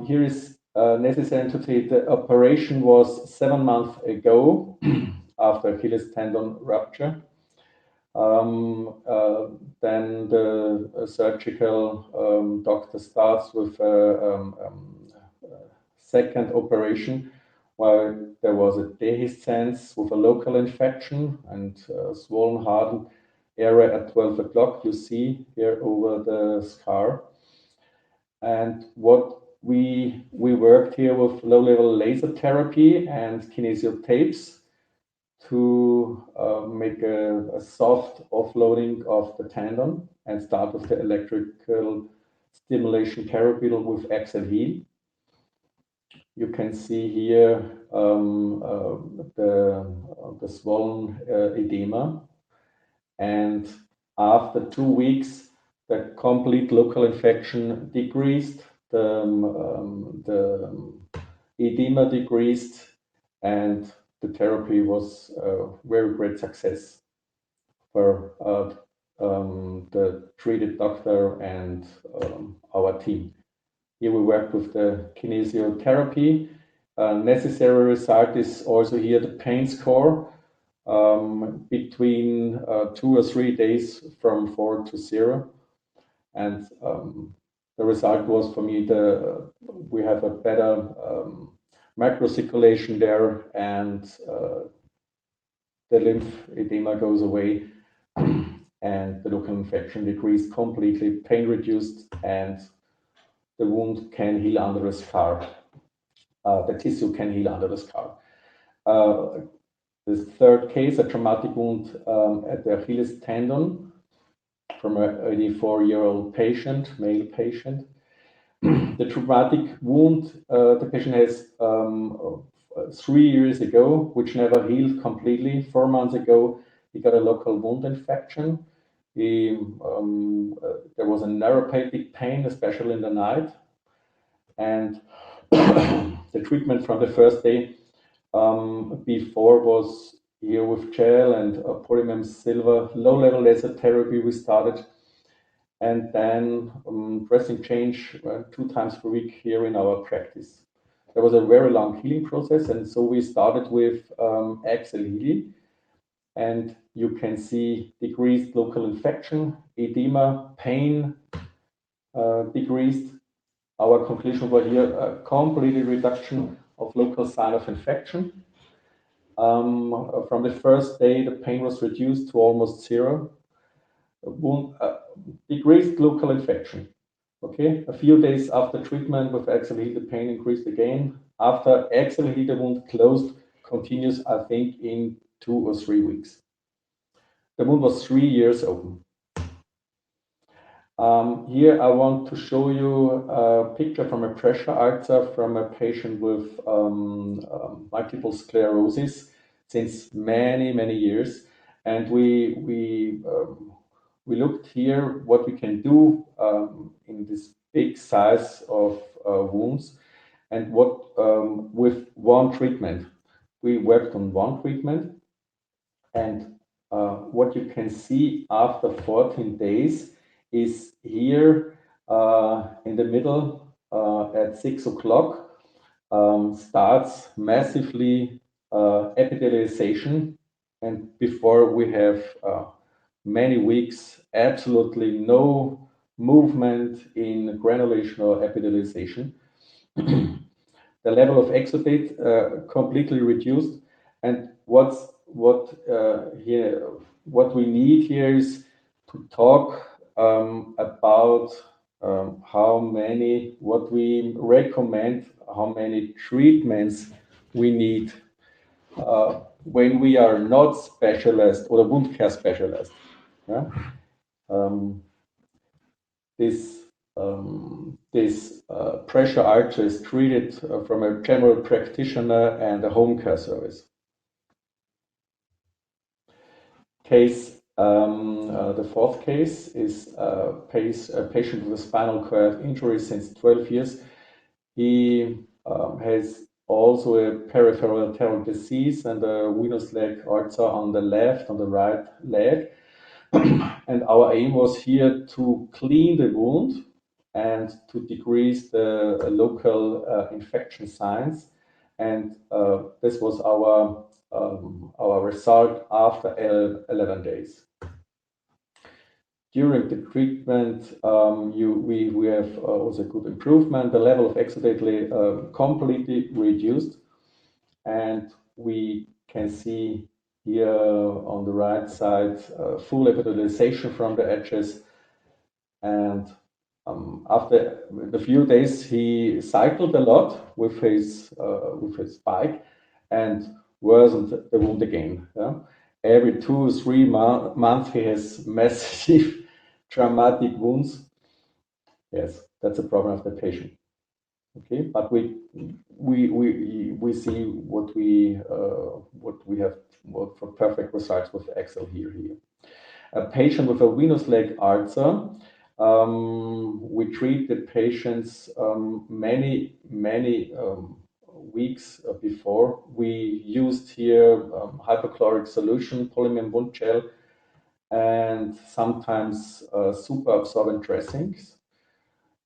Here is necessary to say the operation was 7 months ago after Achilles tendon rupture. Then the surgical doctor starts with a second operation where there was a dehiscence with a local infection and swollen hardened area at 12 o'clock. You see here over the scar. And what we worked here with low-level laser therapy and kinesio tapes to make a soft offloading of the tendon and start with the electrical stimulation therapy with Accel-Heal. You can see here the swollen edema, and after 2 weeks, the complete local infection decreased, the edema decreased, and the therapy was a very great success for the treated doctor and our team. Here we work with the kinesiotherapy. Necessary result is also here the pain score between 2 or 3 days from 4 to 0. And the result was for me we have a better microcirculation there, and the lymph edema goes away, and the local infection decreased completely, pain reduced, and the wound can heal under the scar. The tissue can heal under the scar. The third case, a traumatic wound at the Achilles tendon from an 84-year-old patient, male patient. The traumatic wound the patient has 3 years ago, which never healed completely. 4 months ago, he got a local wound infection. There was a neuropathic pain, especially in the night. And the treatment from the first day before was here with gel and polymem silver, low-level laser therapy we started. And then dressing change 2 times per week here in our practice. There was a very long healing process, and so we started with Accel-Heal, and you can see decreased local infection, edema, pain decreased. Our conclusion was here a complete reduction of local sign of infection. From the first day, the pain was reduced to almost 0. Decreased local infection. Okay, a few days after treatment with Accel-Heal, the pain increased again. After Accel-Heal, the wound closed, continues, I think, in 2 or 3 weeks. The wound was 3 years open. Here I want to show you a picture from a pressure ulcer from a patient with multiple sclerosis since many, many years. And we looked here what we can do in this big size of wounds, and what with one treatment. We worked on one treatment, and what you can see after 14 days is here in the middle at 6 o'clock starts massively epithelialization, and before we have many weeks, absolutely no movement in granulation or epithelialization. The level of exudate completely reduced, and what we need here is to talk about what we recommend, how many treatments we need when we are not specialist or a wound care specialist. Yeah? This pressure ulcer is treated from a general practitioner and a home care service. The fourth case is a patient with a spinal cord injury since 12 years. He has also a peripheral arterial disease and a venous leg ulcer on the right leg. And our aim was here to clean the wound and to decrease the local infection signs. And this was our result after 11 days. During the treatment, we have also good improvement. The level of exudate completely reduced, and we can see here on the right side full epithelialization from the edges. And after a few days, he cycled a lot with his bike and worsened the wound again. Yeah? Every 2 or 3 months, he has massive traumatic wounds. Yes, that's a problem of the patient. Okay, but we see what we have for perfect results with Accel-Heal here. A patient with a venous leg ulcer. We treat the patients many weeks before. We used here hypochlorite solution, polyamine wound gel, and sometimes super absorbent dressings.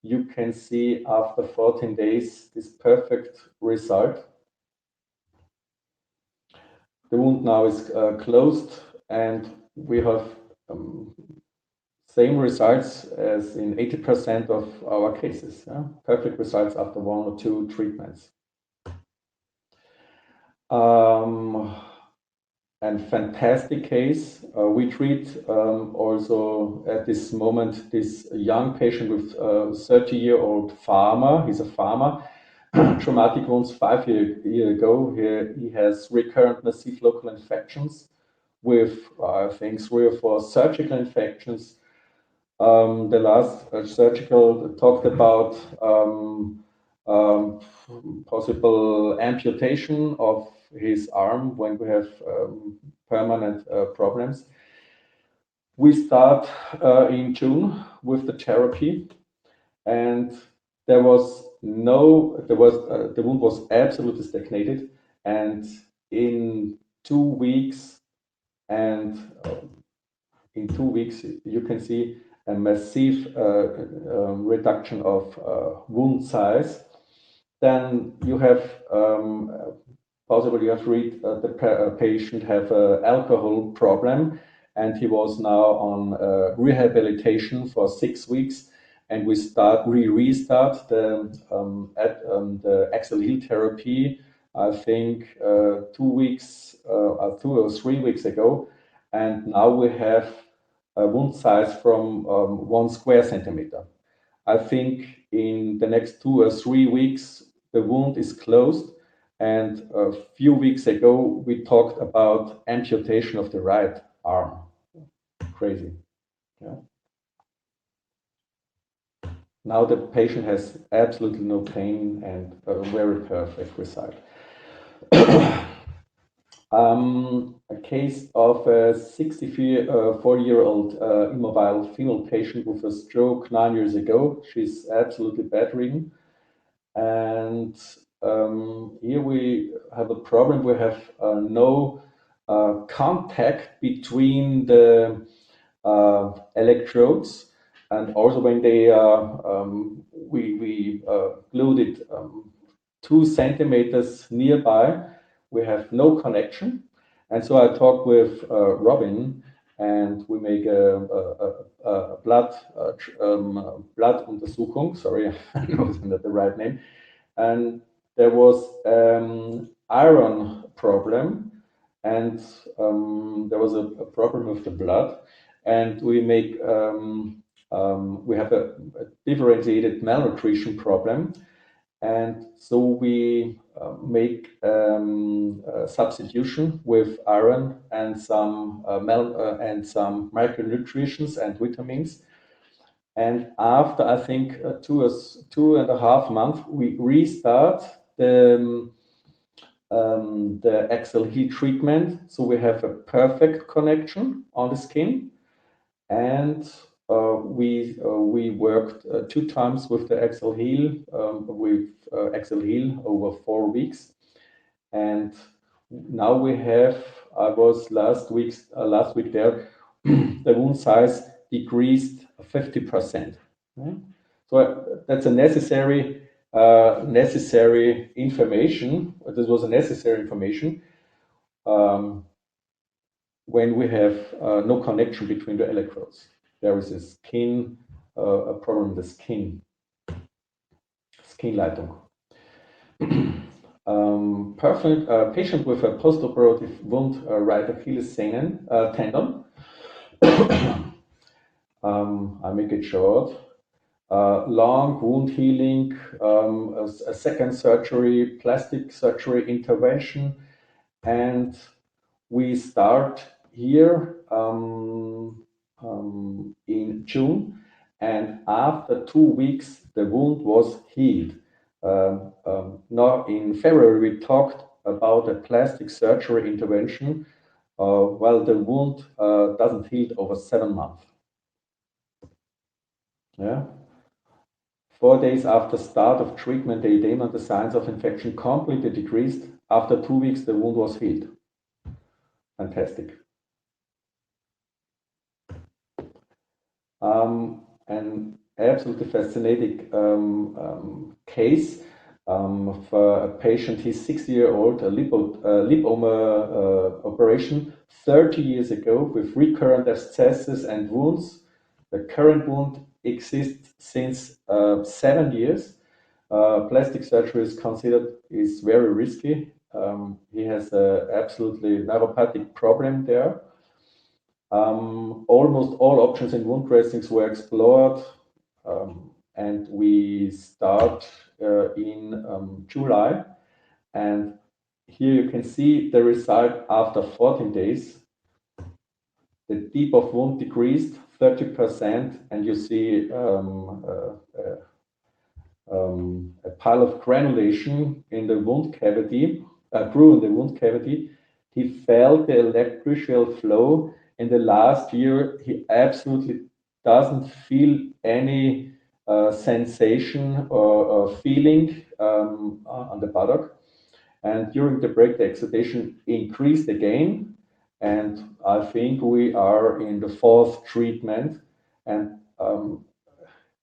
You can see after 14 days this perfect result. The wound now is closed, and we have same results as in 80% of our cases. Yeah? Perfect results after 1 or 2 treatments. And fantastic case. We treat also at this moment this young patient with 30-year-old farmer. He's a farmer. Traumatic wounds 5 years ago. He has recurrent massive local infections with, I think, 3 or 4 surgical infections. The last surgical talked about possible amputation of his arm when we have permanent problems. We start in June with the therapy, and the wound was absolutely stagnated, and in 2 weeks you can see a massive reduction of wound size. Then you have possibly the patient have an alcohol problem, and he was now on rehabilitation for 6 weeks, and we restart the Accel-Heal therapy, I think 2 or 3 weeks ago, and now we have a wound size from 1 square centimeter. I think in the next 2 or 3 weeks the wound is closed, and a few weeks ago we talked about amputation of the right arm. Crazy. Yeah. Now the patient has absolutely no pain and a very perfect result. A case of a 64-year-old immobile female patient with a stroke 9 years ago. She's absolutely bedridden. And here we have a problem. We have no contact between the electrodes, and also when they we glued it 2 centimeters nearby, we have no connection. And so I talked with Robin, and we make a blood Untersuchung. Sorry, I know it's not the right name. And there was iron problem, and there was a problem with the blood, and we make we have a differentiated malnutrition problem. And so we make a substitution with iron and some micronutrients and vitamins. And after, I think, 2.5 months, we restart the Accel-Heal treatment. So we have a perfect connection on the skin. And we worked 2 times with the Accel-Heal, Accel-Heal over 4 weeks. And now we have, I was last week there, the wound size decreased 50%. Okay? So that's a necessary information. This was a necessary information when we have no connection between the electrodes. There is a problem with the skin Leitung. Patient with a post-operative wound right Achilles tendon. I make it short. Long wound healing, a second surgery, plastic surgery intervention, and we start here in June, and after 2 weeks the wound was healed. Now in February we talked about a plastic surgery intervention. Well, the wound doesn't heal over 7 months. Yeah. 4 days after start of treatment, the edema, the signs of infection completely decreased. After 2 weeks, the wound was healed. Fantastic. An absolutely fascinating case of a patient. He's 60-year-old, a lipoma operation 30 years ago with recurrent abscesses and wounds. The current wound exists since 7 years. Plastic surgery is very risky. He has an absolutely neuropathic problem there. Almost all options in wound dressings were explored, and we start in July. And here you can see the result after 14 days. The depth of wound decreased 30%, and you see a pile of granulation in the wound cavity, grew in the wound cavity. He felt the electrical flow. In the last year, he absolutely doesn't feel any sensation or feeling on the buttock. And during the break, the exudation increased again. And I think we are in the 4th treatment. And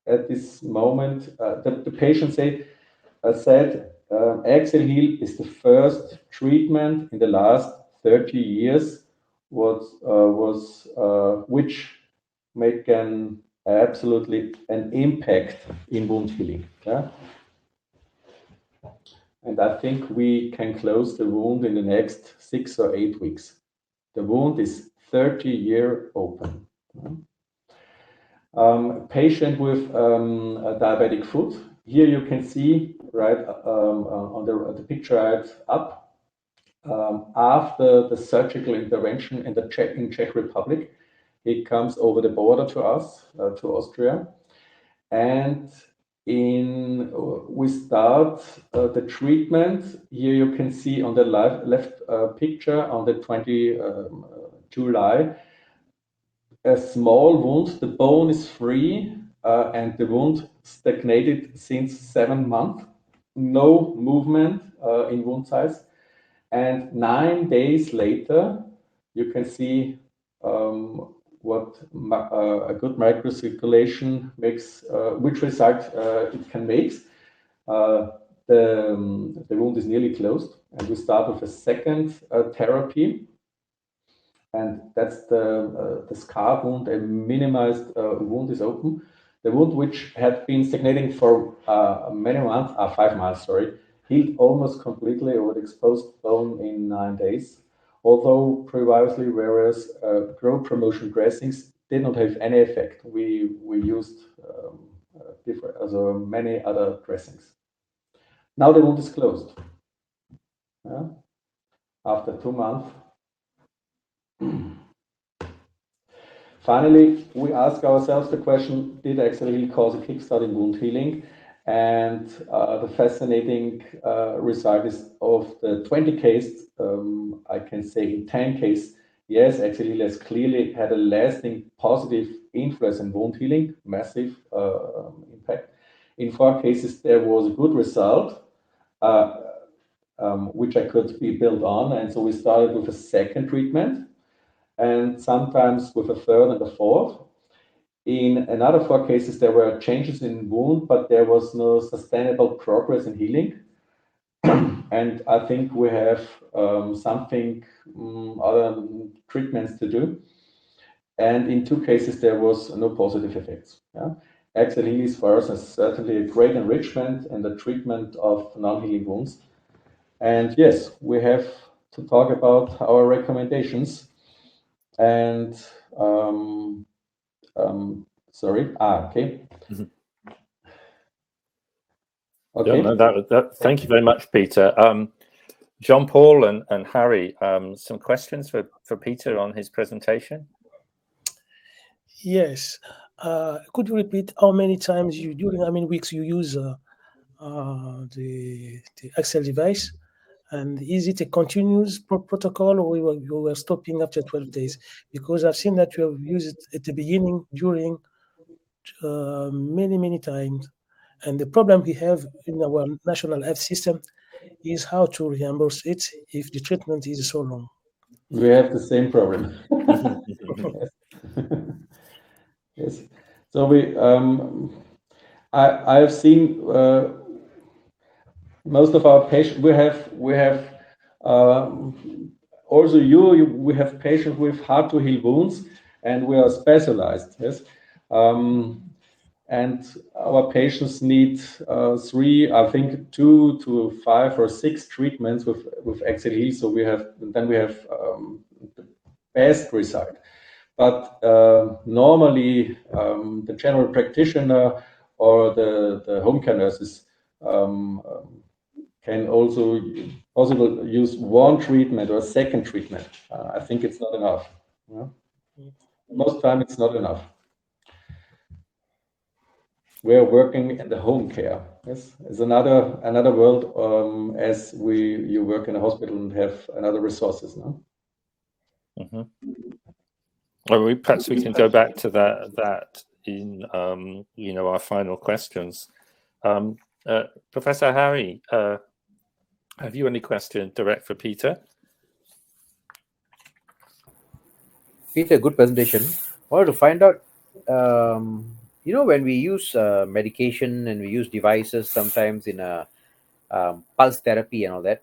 at this moment, the patient said Accel-Heal is the first treatment in the last 30 years which make absolutely an impact in wound healing. Yeah? And I think we can close the wound in the next 6 or 8 weeks. The wound is 30-year open. Patient with a diabetic foot. Here you can see right on the picture right up. After the surgical intervention in Czech Republic, he comes over the border to us, to Austria, and we start the treatment. Here you can see on the left picture on the 20 July, a small wound. The bone is free, and the wound stagnated since 7 months. No movement in wound size. And 9 days later, you can see what a good microcirculation makes, which result it can make. The wound is nearly closed, and we start with a second therapy. And that's the scar wound. A minimized wound is open. The wound, which had been stagnating for many months, 5 months, sorry, healed almost completely over the exposed bone in 9 days. Although previously, whereas growth promotion dressings did not have any effect, we used many other dressings. Now the wound is closed. Yeah? After 2 months. Finally, we ask ourselves the question, did Accel-Heal cause a kickstart in wound healing? And the fascinating result is of the 20 cases, I can say in 10 cases, yes, Accel-Heal has clearly had a lasting positive influence in wound healing, massive impact. In 4 cases, there was a good result, which I could be built on. And so we started with a second treatment, and sometimes with a third and a fourth. In another 4 cases, there were changes in wound, but there was no sustainable progress in healing. And I think we have something other treatments to do. And in 2 cases, there was no positive effects. Yeah? Accel-Heal is for us certainly a great enrichment in the treatment of non-healing wounds. And yes, we have to talk about our recommendations. And sorry. Okay. Okay. Yeah, no, thank you very much, Peter. Jean-Paul and Harry, some questions for Peter on his presentation? Yes. Could you repeat how many times during how many weeks you use the Accel device? And is it a continuous protocol, or you were stopping after 12 days? Because I've seen that you have used it at the beginning, during, many times. And the problem we have in our national health system is how to reimburse it if the treatment is so long. We have the same problem. Yes. So I have seen most of our patients. We have also we have patients with hard to heal wounds, and we are specialized. Yes. And our patients need 3, I think 2 to 5 or 6 treatments with Accel-Heal. So we have the best result. But normally the general practitioner or the home care nurses can also possibly use 1 treatment or a second treatment. I think it's not enough. Yeah? Most time it's not enough. We're working in the home care. Yes, it's another world as you work in a hospital and have another resources. No. Well, perhaps we can go back to that in our final questions. Professor Harry, have you any question direct for Peter? Peter, good presentation. I wanted to find out, when we use medication and we use devices sometimes in a pulse therapy and all that,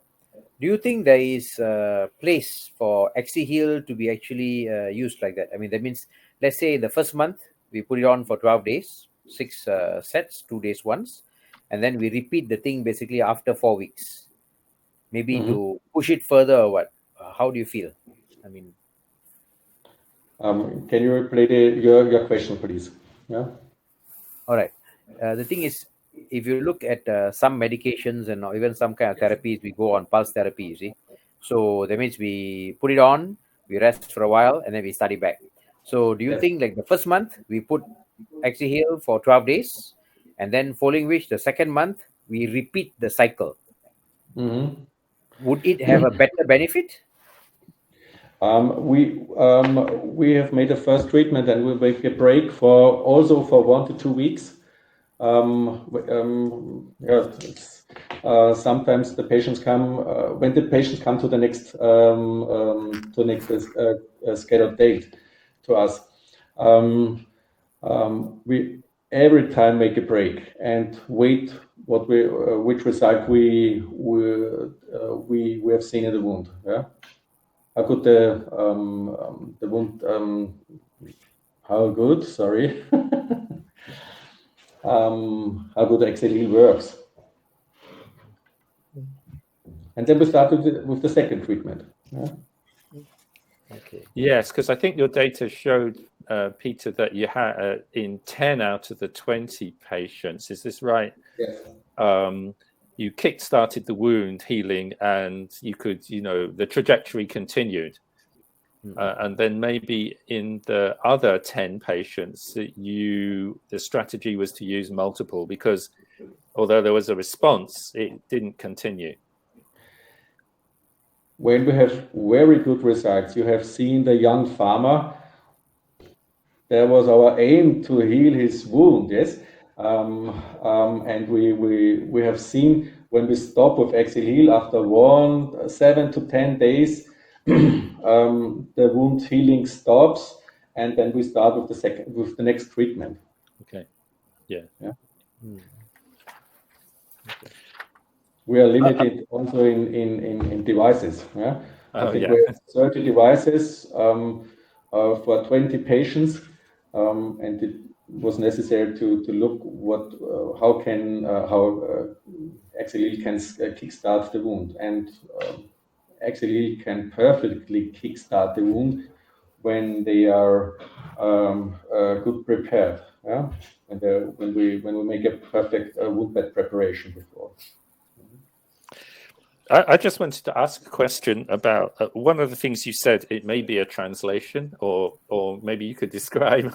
do you think there is a place for Accel-Heal to be actually used like that? I mean, that means, let's say the first month, we put it on for 12 days, 6 sets, 2 days once, and then we repeat the thing basically after 4 weeks, maybe to push it further or what? How do you feel? I mean, can you repeat your question, please? Yeah. All right. The thing is, if you look at some medications and even some kind of therapies, we go on pulse therapy, you see. So that means we put it on, we rest for a while, and then we start it back. So do you think like the first month, we put Accel-Heal for 12 days, and then following which the second month, we repeat the cycle? Would it have a better benefit? We have made a first treatment, and we'll make a break for 1 to 2 weeks. Sometimes the patients come when the patients come to the next scheduled date to us. We every time make a break and wait which result we have seen in the wound. Yeah, how good the wound how good? Sorry. How good Accel-Heal works. And then we start with the second treatment. Yeah? Okay. Yes, because I think your data showed, Peter, that you had in 10 out of the 20 patients. Is this right? Yes. you kick-started the wound healing, and you could, the trajectory continued. And then maybe in the other 10 patients, the strategy was to use multiple, because although there was a response, it didn't continue. When we have very good results, you have seen the young farmer. There was our aim to heal his wound, yes. And we have seen when we stop with Accel-Heal after 7 to 10 days, the wound healing stops, and then we start with the next treatment. Okay. Yeah. Okay. We are limited also in devices. Yeah. I think we have 30 devices for 20 patients, and it was necessary to look how Accel-Heal can kickstart the wound, and Accel-Heal can perfectly kickstart the wound when they are good prepared. Yeah, when we make a perfect wound bed preparation before. I just wanted to ask a question about one of the things you said. It may be a translation, or maybe you could describe.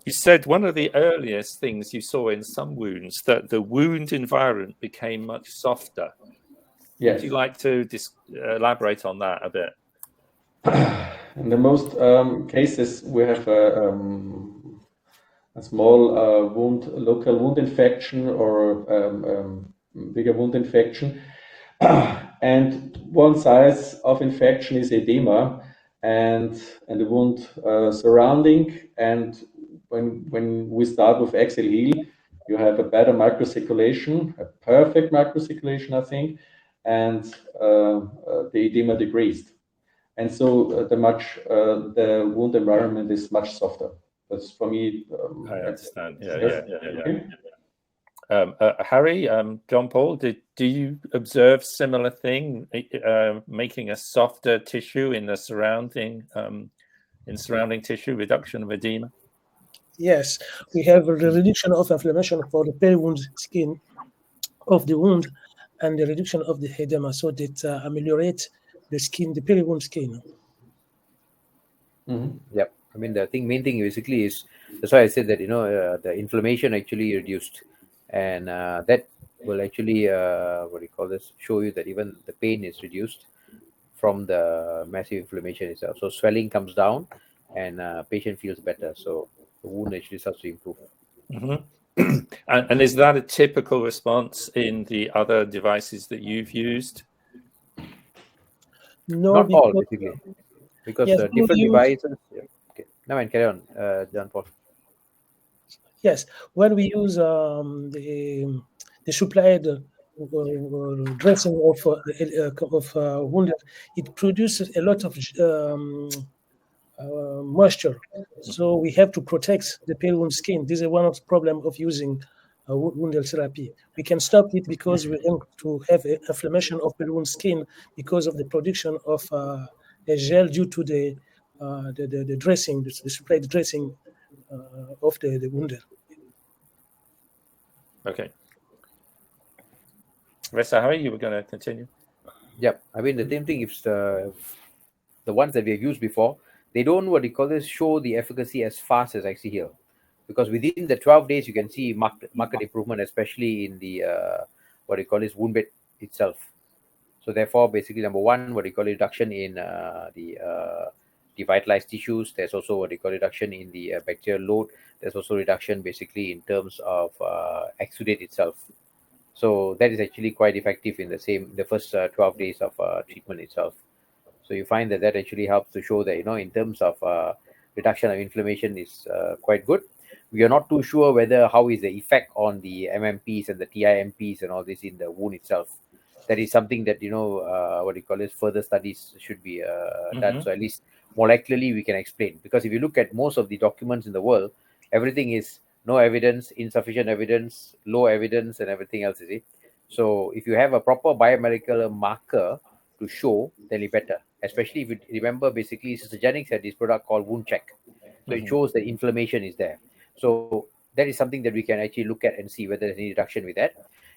You said one of the earliest things you saw in some wounds, that the wound environment became much softer. Yes. Would you like to elaborate on that a bit? In the most cases, we have a small local wound infection, or bigger wound infection. And one size of infection is edema, and the wound surrounding. And when we start with Accel-Heal, you have a better microcirculation, a perfect microcirculation, I think, and the edema decreased. And so the wound environment is much softer. That's for me. I understand. Yeah. Okay. Harry, Jean-Paul, do you observe similar thing, making a softer tissue in the surrounding tissue, reduction of edema? Yes, we have the reduction of inflammation for the peri-wound skin of the wound, and the reduction of the edema, so that ameliorate the skin, the peri-wound skin. Yep. I mean, the main thing basically is, that's why I said that, the inflammation actually reduced, and that will actually show you that even the pain is reduced from the massive inflammation itself. So swelling comes down, and patient feels better. So the wound actually starts to improve. And is that a typical response in the other devices that you've used? No, not all, basically, because yes, different devices. Okay, now and carry on, Jean-Paul. Yes, when we use the supplied dressing of wound, it produces a lot of moisture. So we have to protect the peri-wound skin. This is one of the problems of using wound therapy. We can stop it because we want to have inflammation of peri-wound skin because of the production of a gel due to the dressing, the supplied dressing of the wound. Okay. Ressa, Harry, you were going to continue? Yep. I mean, the same thing is the ones that we have used before, they don't show the efficacy as fast as Accel-Heal, because within the 12 days you can see marked improvement, especially in the wound bed itself. So therefore, basically, number one, reduction in the devitalized tissues. There's also reduction in the bacterial load. There's also reduction basically in terms of exudate itself. So that is actually quite effective in the first 12 days of treatment itself. So you find that actually helps to show that, in terms of reduction of inflammation is quite good. We are not too sure how is the effect on the MMPs and the TIMPs and all this in the wound itself. That is something that, further studies should be done. So at least molecularly we can explain. Because if you look at most of the documents in the world, everything is no evidence, insufficient evidence, low evidence, and everything else, So if you have a proper biomedical marker to show, then it's better. Especially if you remember, basically, Systogenics had this product called Wound Check. So it shows that inflammation is there. So that is something that we can actually look at and see whether there's any reduction with that.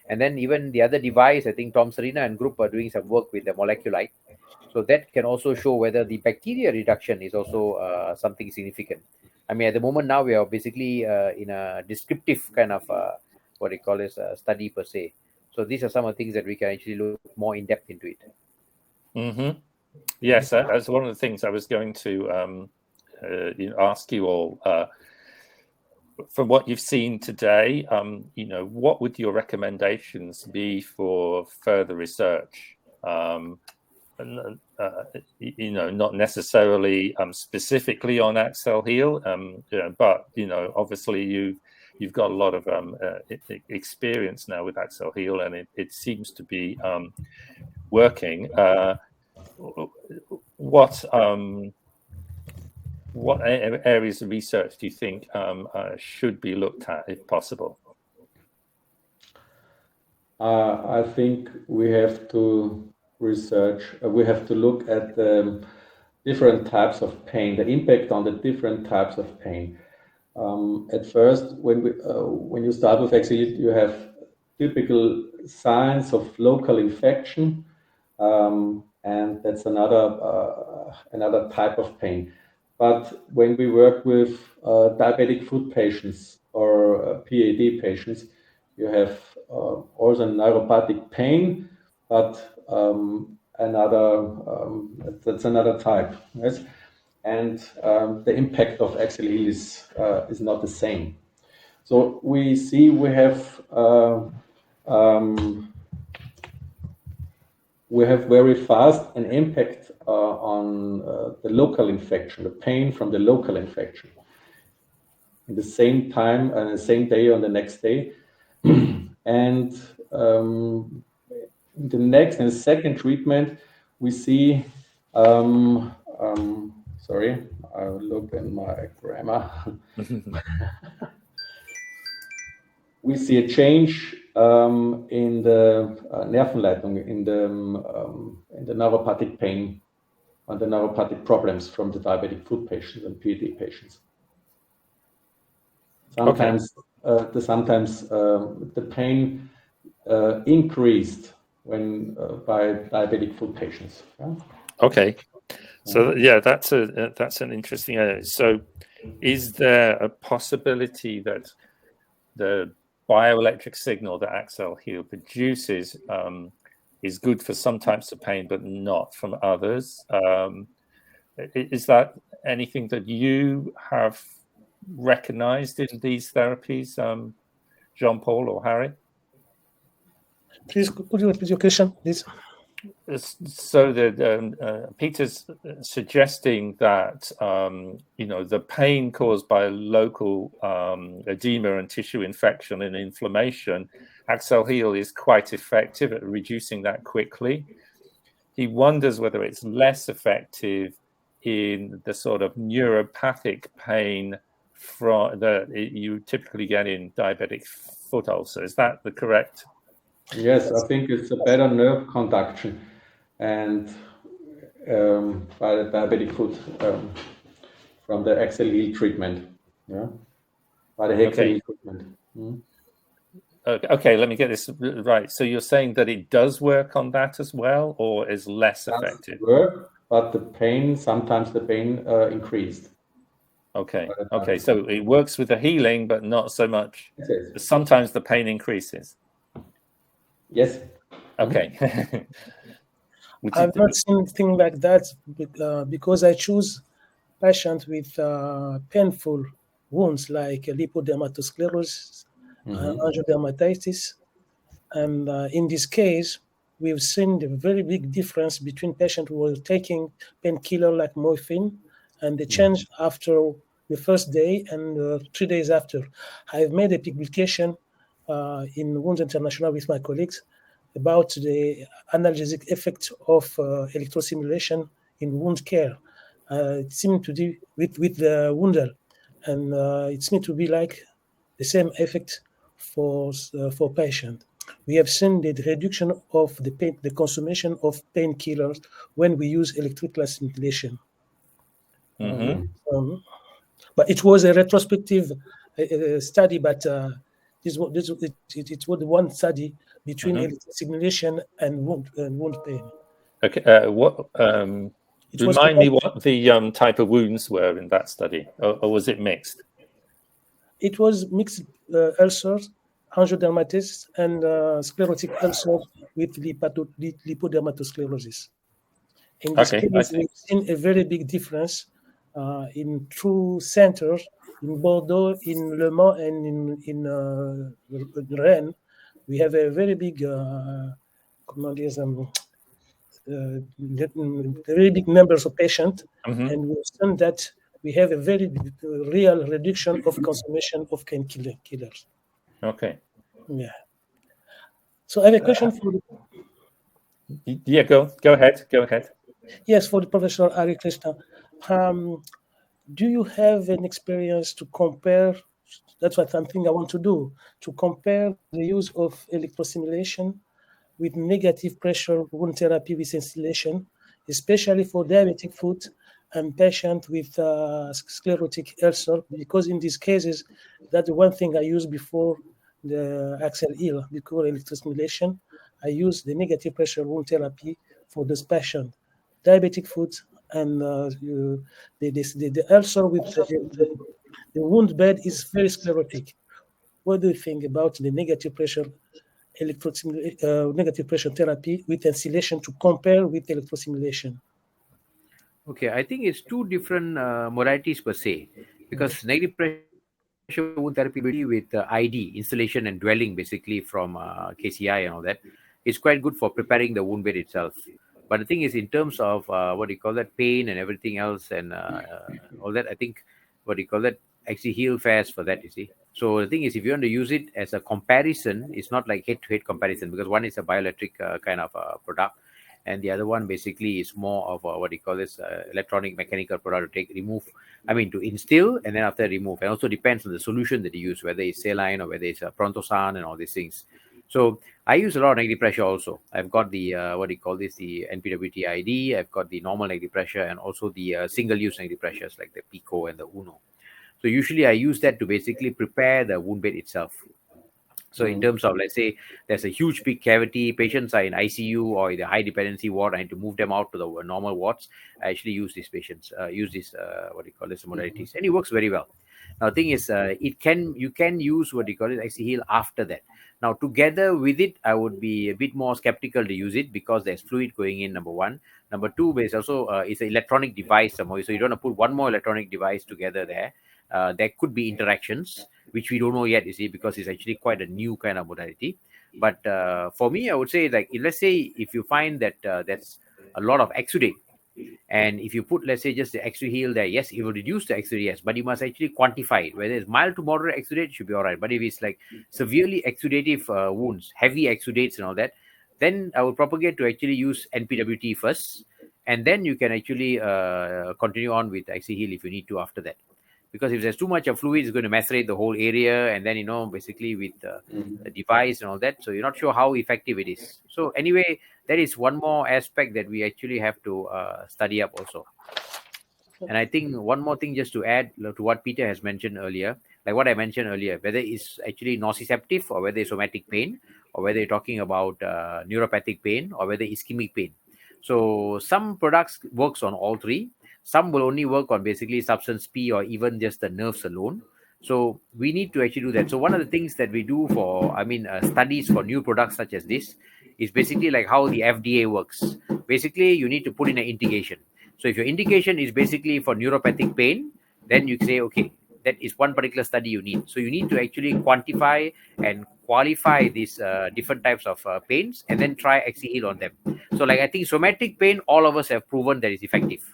And then even the other device, I think Tom Serena and group are doing some work with the moleculite. So that can also show whether the bacteria reduction is also something significant. I mean, at the moment now we are basically in a descriptive kind of what they call is a study per se. So these are some of the things that we can actually look more in depth into it. Mm-hmm. Yes, that's one of the things I was going to ask you all. From what you've seen today, what would your recommendations be for further research? Not necessarily specifically on Accel-Heal, but obviously you've got a lot of experience now with Accel-Heal, and it seems to be working. What areas of research do you think should be looked at, if possible? I think we have to research. We have to look at the different types of pain, the impact on the different types of pain. At first, when you start with Accel-Heal, you have typical signs of local infection, and that's another type of pain. But when we work with diabetic foot patients or PAD patients, you have also neuropathic pain, but that's another type. Yes? And the impact of Accel-Heal is not the same. So we see we have very fast an impact on the local infection, the pain from the local infection. In the same time and the same day on the next day, and in the second treatment, we see. Sorry, I'll look in my grammar. We see a change in the Nervenleitung, in the neuropathic pain and the neuropathic problems from the diabetic foot patients and PAD patients. Sometimes, the pain increased when by diabetic foot patients. Yeah? Okay, so yeah, that's an interesting area. So, is there a possibility that the bioelectric signal that Accel-Heal produces is good for some types of pain, but not from others? Is that anything that you have recognized in these therapies, Jean-Paul or Harry? Please, could you repeat your question, please? So that Peter's suggesting that the pain caused by local edema and tissue infection and inflammation, Accel-Heal is quite effective at reducing that quickly. He wonders whether it's less effective in the sort of neuropathic pain that you typically get in diabetic foot ulcer. Is that the correct? Yes, I think it's a better nerve conduction, and by the diabetic foot from the Accel-Heal treatment, yeah, by the Accel-Heal treatment. Okay, let me get this right. So you're saying that it does work on that as well, or is less effective? Work, but sometimes the pain increased. Okay. So it works with the healing, but not so much. Yes. Sometimes the pain increases. Yes. Okay. I've not seen anything like that because I choose patients with painful wounds like lipodermatosclerosis, angiodermatitis, and in this case, we've seen the very big difference between patients who were taking painkiller like morphine and the change after the first day and 3 days after. I've made a publication in Wounds International with my colleagues about the analgesic effect of electrostimulation in wound care. It seemed to be with the Wundel, and it seemed to be like the same effect for patient. We have seen the reduction of the pain, the consumption of painkillers when we use electrical stimulation. But it was a retrospective study, but it was one study between stimulation and wound pain. Okay. It was Remind me what the type of wounds were in that study, or was it mixed? It was mixed ulcers, angiodermatitis, and sclerotic ulcers with lipodermatosclerosis. In this Okay, case, we've seen a very big difference in two centers, in Bordeaux, in Le Mans, and in Rennes. We have a very big, very big numbers of patients, and we've seen that we have a very real reduction of consumption of painkillers. Okay. Yeah. So I have a question for the, Yeah, go ahead. Go ahead. yes, for the Professor Harikrishna. Do you have an experience to compare? That's what something I want to do, to compare the use of electrostimulation with negative pressure wound therapy with instillation, especially for diabetic foot and patients with sclerotic ulcer, because in these cases, that's the one thing I used before the Accel-Heal, before electrostimulation. I use the negative pressure wound therapy for this patient, diabetic foot, and the ulcer with the wound bed is very sclerotic. What do you think about the negative pressure negative pressure therapy with instillation to compare with electrostimulation? Okay, I think it's two different modalities per se, because negative pressure wound therapy with ID, installation and dwelling, basically from KCI and all that, is quite good for preparing the wound bed itself. But the thing is, in terms of what do you call that, pain and everything else and all that, I think what do you call that, actually heal fast for that, you see. So the thing is, if you want to use it as a comparison, it's not like head-to-head comparison, because one is a bioelectric kind of product, and the other one basically is more of what do you call this, electronic mechanical product to to instill and then after remove. And also depends on the solution that you use, whether it's saline or whether it's Prontosan and all these things. So I use a lot of negative pressure also. I've got the what do you call this, the NPWT ID, I've got the normal negative pressure, and also the single-use negative pressures like the Pico and the Uno. So usually I use that to basically prepare the wound bed itself. So in terms of, let's say, there's a huge big cavity, patients are in ICU or in the high dependency ward, I need to move them out to the normal wards. I actually use these patients, use these, what do you call this, modalities. And it works very well. Now, the thing is, you can use, what do you call it, Accel-Heal after that. Now, together with it, I would be a bit more skeptical to use it because there's fluid going in, number one. Number two, there's also, it's an electronic device somehow. So you don't want to put one more electronic device together there. There could be interactions, which we don't know yet, you see, because it's actually quite a new kind of modality. But for me, I would say, like, let's say if you find that that's a lot of exudate, and if you put, let's say, just the Accel-Heal there, yes, it will reduce the exudate, yes, but you must actually quantify it. Whether it's mild to moderate exudate, should be all right. But if it's like severely exudative wounds, heavy exudates and all that, then I would propagate to actually use NPWT first, and then you can actually continue on with Accel-Heal if you need to after that. Because if there's too much of fluid, it's going to macerate the whole area, and then, basically with the device and all that, so you're not sure how effective it is. So anyway, that is one more aspect that we actually have to study up also. And I think one more thing just to add to what Peter has mentioned earlier, like what I mentioned earlier, whether it's actually nociceptive or whether it's somatic pain, or whether you're talking about neuropathic pain or whether ischemic pain. So some products works on all three. Some will only work on basically substance P or even just the nerves alone. So we need to actually do that. So one of the things that we do for, studies for new products such as this is basically like how the FDA works. Basically, you need to put in an indication. So if your indication is basically for neuropathic pain, then you say, okay, that is one particular study you need. So you need to actually quantify and qualify these different types of pains and then try Accel-Heal on them. So like I think somatic pain, all of us have proven that is effective.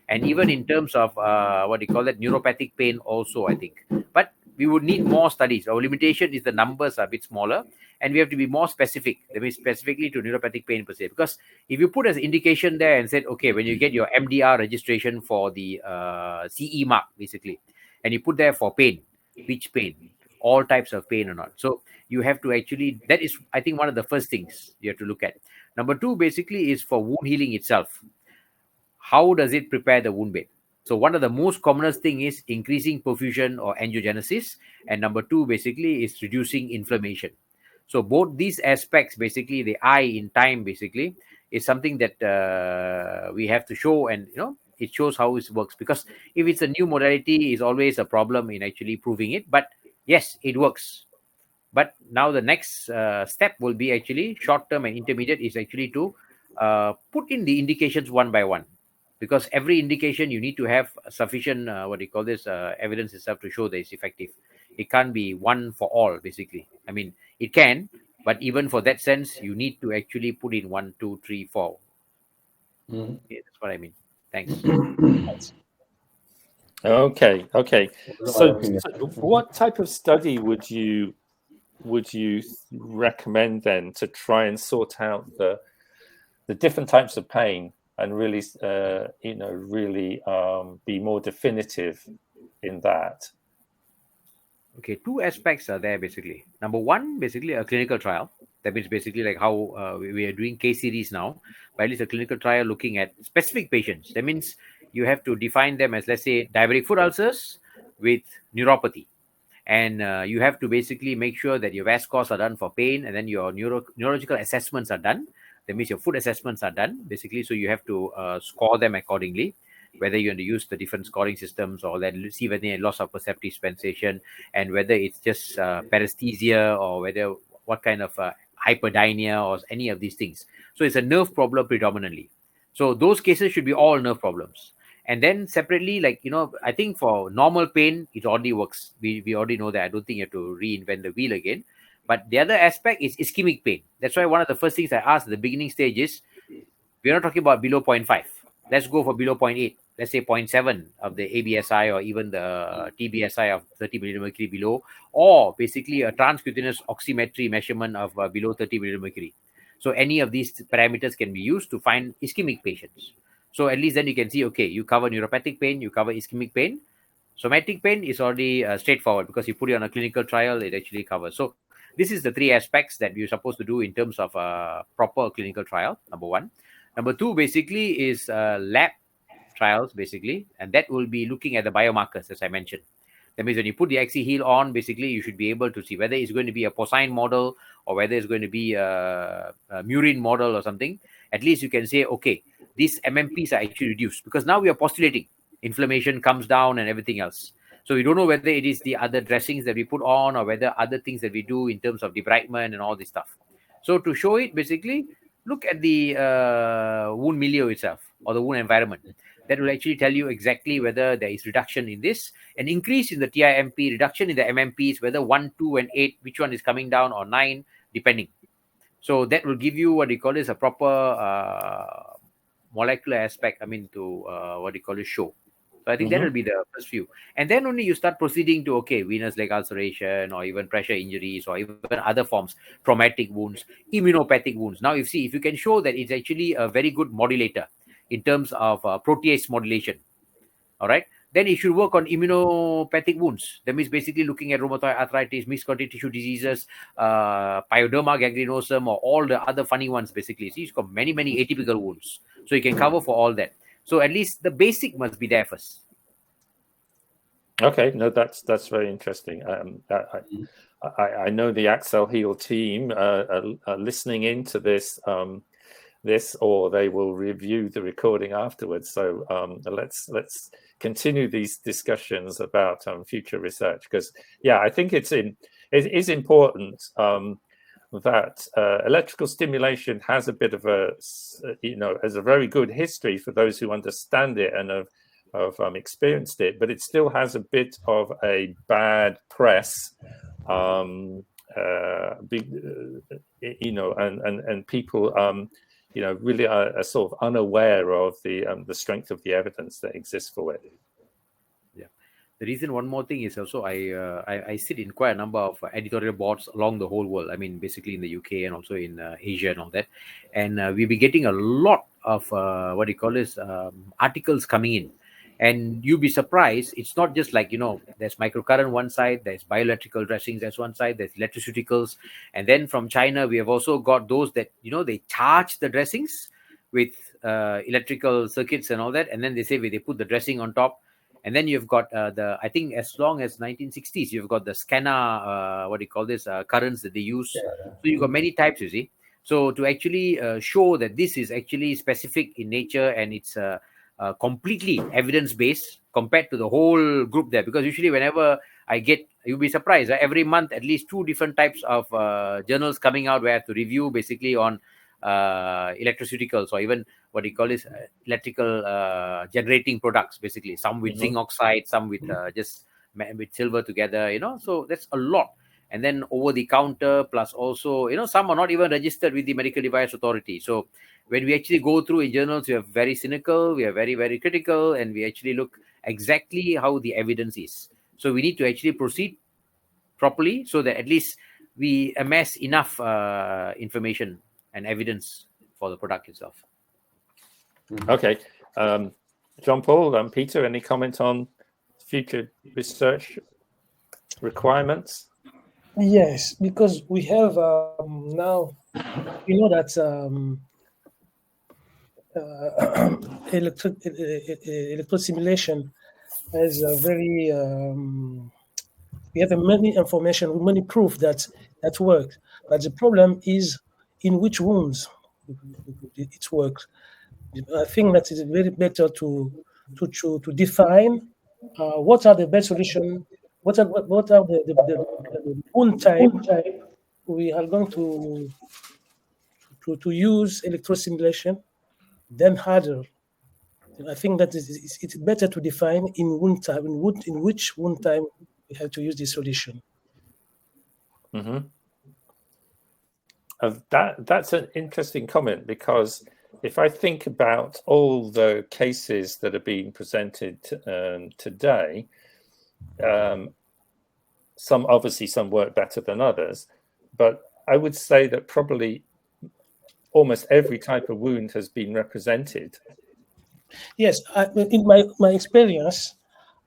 And even in terms of neuropathic pain also, I think. But we would need more studies. Our limitation is the numbers are a bit smaller, and we have to be more specific. That means specifically to neuropathic pain per se. Because if you put as indication there and said, okay, when you get your MDR registration for the CE mark, basically, and you put there for pain, which pain, all types of pain or not. So you have to actually, that is, I think, one of the first things you have to look at. Number two, basically, is for wound healing itself. How does it prepare the wound bed? So one of the most commonest thing is increasing perfusion or angiogenesis. And number two, basically, is reducing inflammation. So both these aspects, basically the eye in time, basically is something that we have to show, and it shows how it works. Because if it's a new modality, is always a problem in actually proving it. But yes, it works. But now the next step will be actually short term and intermediate is actually to put in the indications one by one, because every indication you need to have sufficient evidence itself to show that it's effective. It can't be one for all, basically. I mean, it can, but even for that sense, you need to actually put in 1, 2, 3, 4. Mm. Yeah, that's what I mean. Thanks. Okay. No, So, I think what type of study would you recommend then to try and sort out the different types of pain and really really be more definitive in that? Okay, two aspects are there, basically. Number one, basically a clinical trial. That means basically like how we are doing case series now, but at least a clinical trial looking at specific patients. That means you have to define them as, let's say, diabetic foot ulcers with neuropathy. And you have to basically make sure that your VAS scores are done for pain, and then your neurological assessments are done. That means your foot assessments are done, basically. So you have to score them accordingly, whether you're going to use the different scoring systems or then see whether you loss of perceptive sensation, and whether it's just paresthesia, or whether what kind of hyperdynia or any of these things. So it's a nerve problem predominantly. So those cases should be all nerve problems. And then separately, like, I think for normal pain, it already works. We already know that. I don't think you have to reinvent the wheel again. But the other aspect is ischemic pain. That's why one of the first things I asked at the beginning stage is, we're not talking about below 0.5. Let's go for below 0.8. Let's say 0.7 of the ABSI, or even the TBSI of 30 millimeter mercury below, or basically a transcutaneous oximetry measurement of below 30 millimeter mercury. So any of these parameters can be used to find ischemic patients. So at least then you can see, okay, you cover neuropathic pain, you cover ischemic pain. Somatic pain is already straightforward, because you put it on a clinical trial, it actually covers. So this is the three aspects that you're supposed to do in terms of a proper clinical trial, number one. Number two, basically, is lab trials, basically, and that will be looking at the biomarkers, as I mentioned. That means when you put the Accel-Heal on, basically, you should be able to see whether it's going to be a porcine model or whether it's going to be a murine model or something. At least you can say, okay, these MMPs are actually reduced, because now we are postulating inflammation comes down and everything else. So we don't know whether it is the other dressings that we put on or whether other things that we do in terms of debridement and all this stuff. So to show it, basically, look at the wound milieu itself, or the wound environment. That will actually tell you exactly whether there is reduction in this, an increase in the TIMP, reduction in the MMPs, whether 1, 2, and 8, which one is coming down, or 9, depending. So that will give you what you call is a proper molecular aspect, to show. So I think that will be the first few. And then only you start proceeding to, okay, venous leg ulceration, or even pressure injuries, or even other forms, traumatic wounds, immunopathic wounds. Now, if you can show that it's actually a very good modulator in terms of protease modulation, all right, then it should work on immunopathic wounds. That means basically looking at rheumatoid arthritis, mixed connective tissue diseases, pyoderma gangrenosum, or all the other funny ones, basically. See, it's got many atypical wounds. So you can cover for all that. So at least the basic must be there first. Okay, no, that's very interesting. I know the Accel-Heal team are listening into this, or they will review the recording afterwards. So let's continue these discussions about future research, because I think it is important that electrical stimulation has a bit of has a very good history for those who understand it and have experienced it, but it still has a bit of a bad press, and people really are sort of unaware of the strength of the evidence that exists for it. The reason, one more thing, is also I sit in quite a number of editorial boards along the whole world. I mean, basically in the UK and also in Asia and all that. And we'll be getting a lot of articles coming in. And you'll be surprised. It's not just like, there's microcurrent one side, there's bioelectrical dressings, that's one side, there's electroceuticals. And then from China, we have also got those that, they charge the dressings with electrical circuits and all that. And then they say they put the dressing on top. And then you've got I think as long as 1960s, you've got the scanner, currents that they use. So you've got many types, you see. So to actually show that this is actually specific in nature and it's completely evidence-based compared to the whole group there. Because usually whenever you'll be surprised, right? Every month at least 2 different types of journals coming out where I have to review basically on electroceuticals, or even electrical generating products, basically. Some with zinc oxide, some with just with silver together, so that's a lot. And then over the counter, plus also, some are not even registered with the Medical Device Authority. So when we actually go through in journals, we are very cynical, we are very, very critical, and we actually look exactly how the evidence is. So we need to actually proceed properly so that at least we amass enough information and evidence for the product itself. Okay. Jean-Paul, Peter, any comment on future research requirements? Yes, because we have now, that electrostimulation has a very, we have many information, many proof that works. But the problem is in which wounds it works. I think that it's very better to define what are the best solution, what are the wound type we are going to use electrostimulation, then harder. I think that it's better to define in wound type, in which wound type we have to use this solution. That's an interesting comment, because if I think about all the cases that are being presented today, some work better than others, but I would say that probably almost every type of wound has been represented. Yes, in my experience,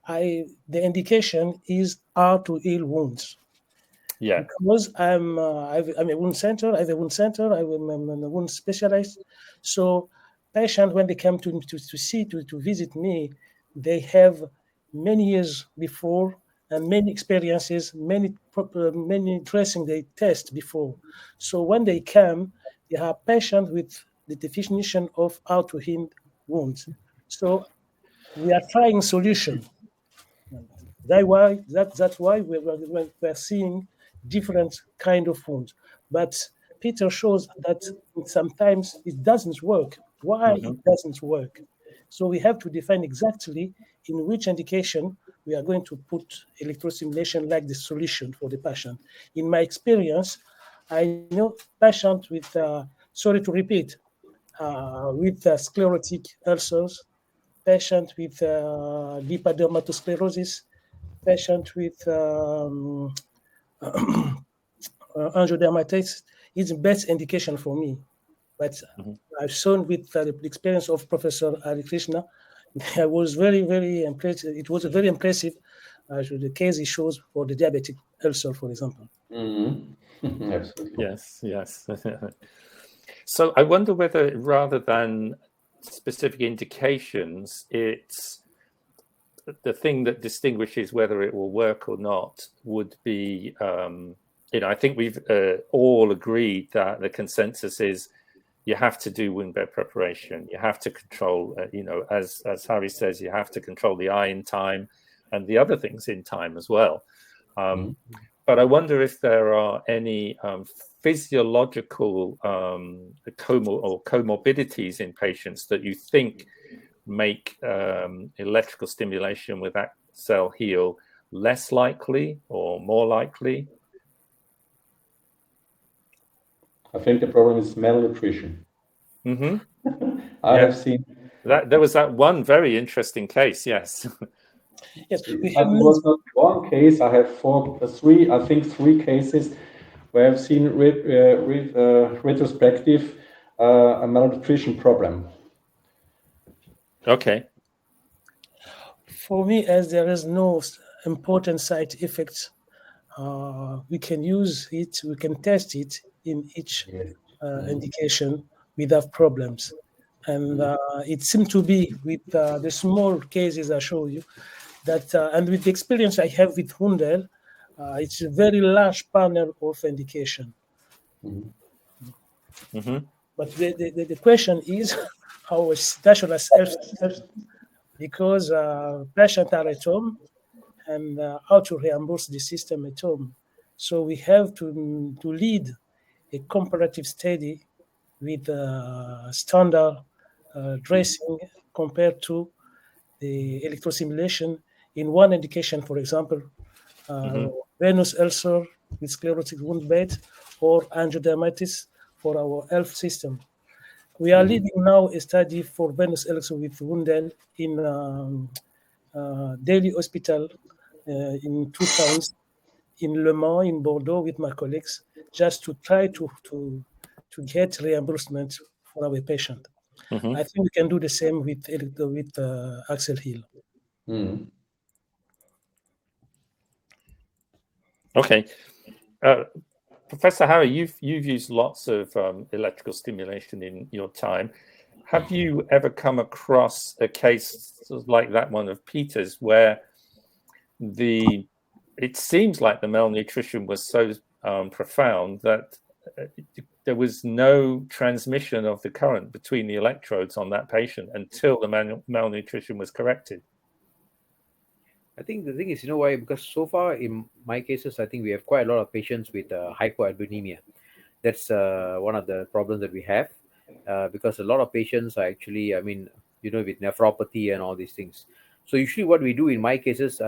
the indication is how to heal wounds. Yeah. Because I'm a wound center. I have a wound center. I'm a wound specialist. So patients, when they come to visit me, they have many years before and many experiences, many dressing they test before. So when they come, they are patients with the definition of how to heal wounds. So we are trying solution. That's why we're seeing different kind of wounds. But Peter shows that sometimes it doesn't work. Why it doesn't work? So we have to define exactly in which indication we are going to put electrostimulation like the solution for the patient. In my experience, I know patients with, sorry to repeat, with sclerotic ulcers, patient with lipodermatosclerosis, patient with angiodermatitis is the best indication for me. But I've shown with the experience of Professor Harikrishna, I was very, very impressed. It was very impressive, the case he shows for the diabetic ulcer, for example. Absolutely. Yes. So I wonder whether, rather than specific indications, it's the thing that distinguishes whether it will work or not would be, I think we've all agreed that the consensus is you have to do wound bed preparation. You have to control, as Hari says, you have to control the eye in time and the other things in time as well. But I wonder if there are any physiological comorbidities in patients that you think make electrical stimulation with Accel-Heal less likely or more likely? I think the problem is malnutrition. I have seen that there was that one very interesting case. Yes. Yes, it was not one case. I have three cases where I've seen retrospective a malnutrition problem. Okay. For me, as there is no important side effects, we can use it, we can test it in each indication without problems. And it seemed to be with the small cases I show you, that, and with the experience I have with Hundel, it's a very large panel of indication. But the question is how national health, because patients are at home, and how to reimburse the system at home. So we have to lead a comparative study with standard dressing compared to the electrosimulation in one indication, for example, venous ulcer with sclerotic wound bed or angiodermatitis for our health system. We are leading now a study for venous ulcer with Wundel in Daily Hospital in 2 towns, in Le Mans, in Bordeaux, with my colleagues, just to try to get reimbursement for our patient. I think we can do the same with Accel-Heal. Okay. Professor Harry, you've used lots of electrical stimulation in your time. Have you ever come across a case like that one of Peter's, where it seems like the malnutrition was so profound that there was no transmission of the current between the electrodes on that patient until the malnutrition was corrected? I think the thing is, why? Because so far in my cases, I think we have quite a lot of patients with hypoalbuminemia. That's one of the problems that we have, because a lot of patients are actually, with nephropathy and all these things. So usually what we do in my cases,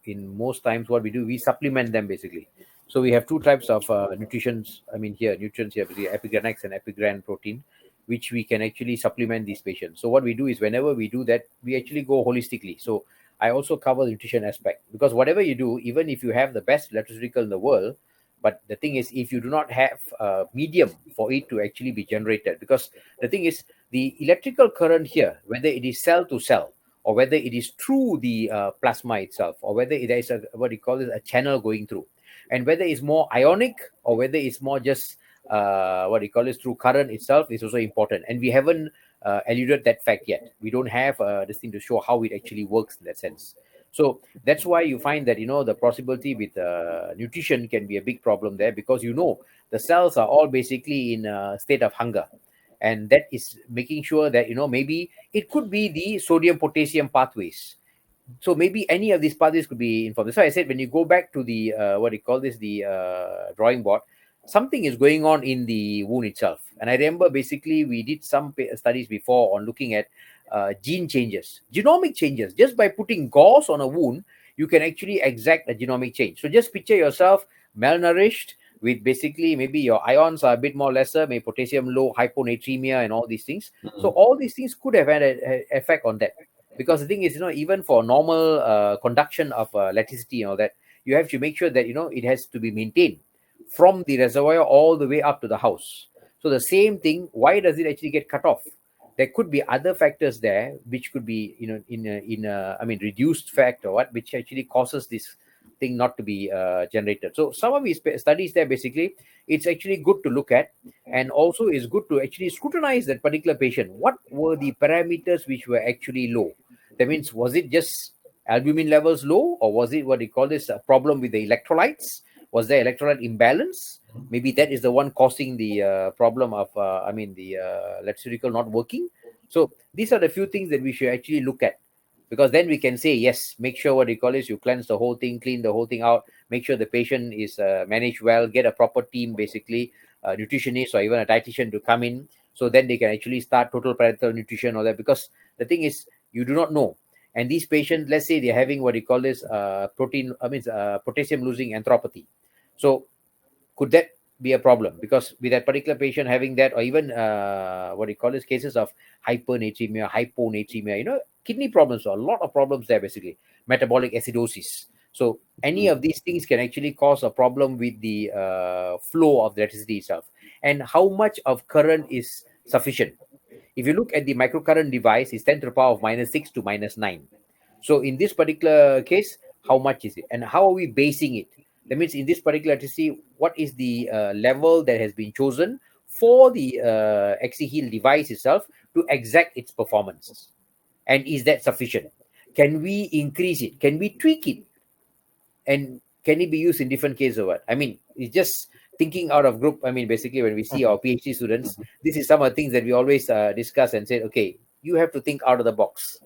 in most times what we do, we supplement them basically. So we have 2 types of nutrients here, basically Epigranax and Epigran protein, which we can actually supplement these patients. So what we do is, whenever we do that, we actually go holistically. So I also cover the nutrition aspect, because whatever you do, even if you have the best electrolytical in the world, but the thing is, if you do not have a medium for it to actually be generated, because the thing is, the electrical current here, whether it is cell to cell, or whether it is through the plasma itself, or whether there is a channel going through, and whether it's more ionic or whether it's more just through current itself, is also important. And we haven't eluded that fact yet. We don't have this thing to show how it actually works in that sense. So that's why you find that the possibility with nutrition can be a big problem there, because the cells are all basically in a state of hunger, and that is making sure that maybe it could be the sodium potassium pathways. So maybe any of these pathways could be informed. That's why I said, when you go back to the the drawing board, something is going on in the wound itself. And I remember basically we did some studies before on looking at gene changes, genomic changes. Just by putting gauze on a wound, you can actually exact a genomic change. So just picture yourself malnourished, with basically maybe your ions are a bit more lesser, maybe potassium low, hyponatremia, and all these things. So all these things could have had an effect on that. Because the thing is, even for normal conduction of electricity and all that, you have to make sure that it has to be maintained from the reservoir all the way up to the house. So the same thing, why does it actually get cut off? There could be other factors there, which could be reduced fact or what, which actually causes this thing not to be generated. So some of these studies there, basically, it's actually good to look at, and also is good to actually scrutinize that particular patient. What were the parameters which were actually low? That means, was it just albumin levels low, or was it a problem with the electrolytes? Was there electrolyte imbalance? Maybe that is the one causing the problem of the electrolytical not working. So these are the few things that we should actually look at, because then we can say, yes, make sure you cleanse the whole thing, clean the whole thing out, make sure the patient is managed well, get a proper team, basically nutritionist or even a dietitian to come in, so then they can actually start total parental nutrition or that. Because the thing is, you do not know. And these patients, let's say they're having potassium losing enteropathy. So could that be a problem? Because with that particular patient having that, or even cases of hypernatremia, hyponatremia, kidney problems, or a lot of problems there, basically metabolic acidosis. So any of these things can actually cause a problem with the flow of the electricity itself, and how much of current is sufficient. If you look at the microcurrent device, it's 10 to the power of -6 to -9. So in this particular case, how much is it, and how are we basing it? That means in this particular electricity, what is the level that has been chosen for the Accel-Heal device itself to exact its performance? And is that sufficient? can we increase it? Can we tweak it? And can it be used in different cases or what? I mean, it's just thinking out of group. I mean, basically, when we see our PhD students, this is some of the things that we always discuss and say, okay, you have to think out of the box.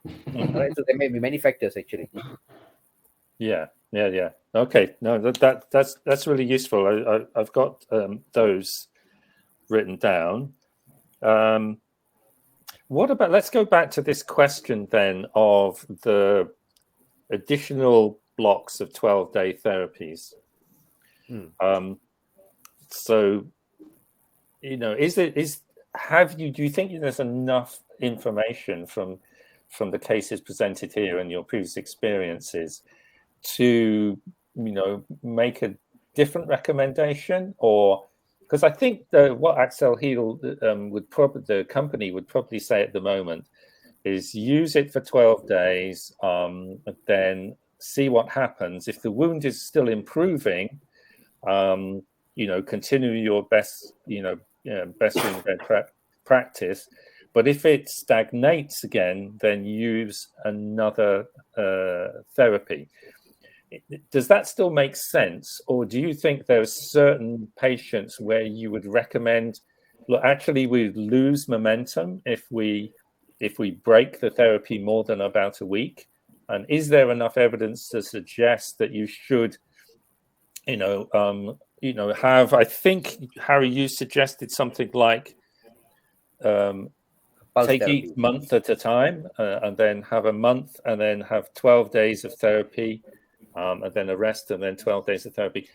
Right? So there may be many factors actually. Yeah. Okay, no, that's really useful. I've got those written down. What about, let's go back to this question then of the additional blocks of 12-day therapies. So, you know, do you think there's enough information from the cases presented here and your previous experiences to, you know, make a different recommendation? Or because I think what Accel-Heal the company would probably say at the moment is use it for 12 days, then see what happens. If the wound is still improving, you know, continue your best wound bed practice. But if it stagnates again, then use another therapy. Does that still make sense? Or do you think there are certain patients where you would recommend, look, actually we lose momentum if we break the therapy more than about a week? And is there enough evidence to suggest that you should, have, I think, Harry, you suggested something like take each month at a time, and then have a month, and then have 12 days of therapy, and then a rest, and then 12 days of therapy.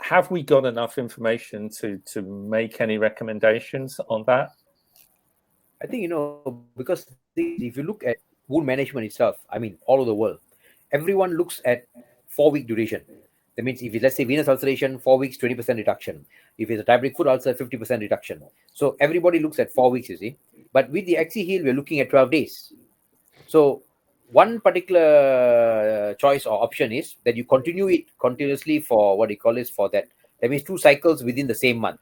Have we got enough information to make any recommendations on that? I think, because if you look at wound management itself, I mean, all over the world, everyone looks at 4-week duration. That means if it's, let's say, venous ulceration, 4 weeks, 20% reduction. If it's a diabetic foot ulcer, 50% reduction. So everybody looks at 4 weeks, you see. But with the Accel-Heal, we're looking at 12 days. So one particular choice or option is that you continue it continuously for what you call is for that. That means 2 cycles within the same month.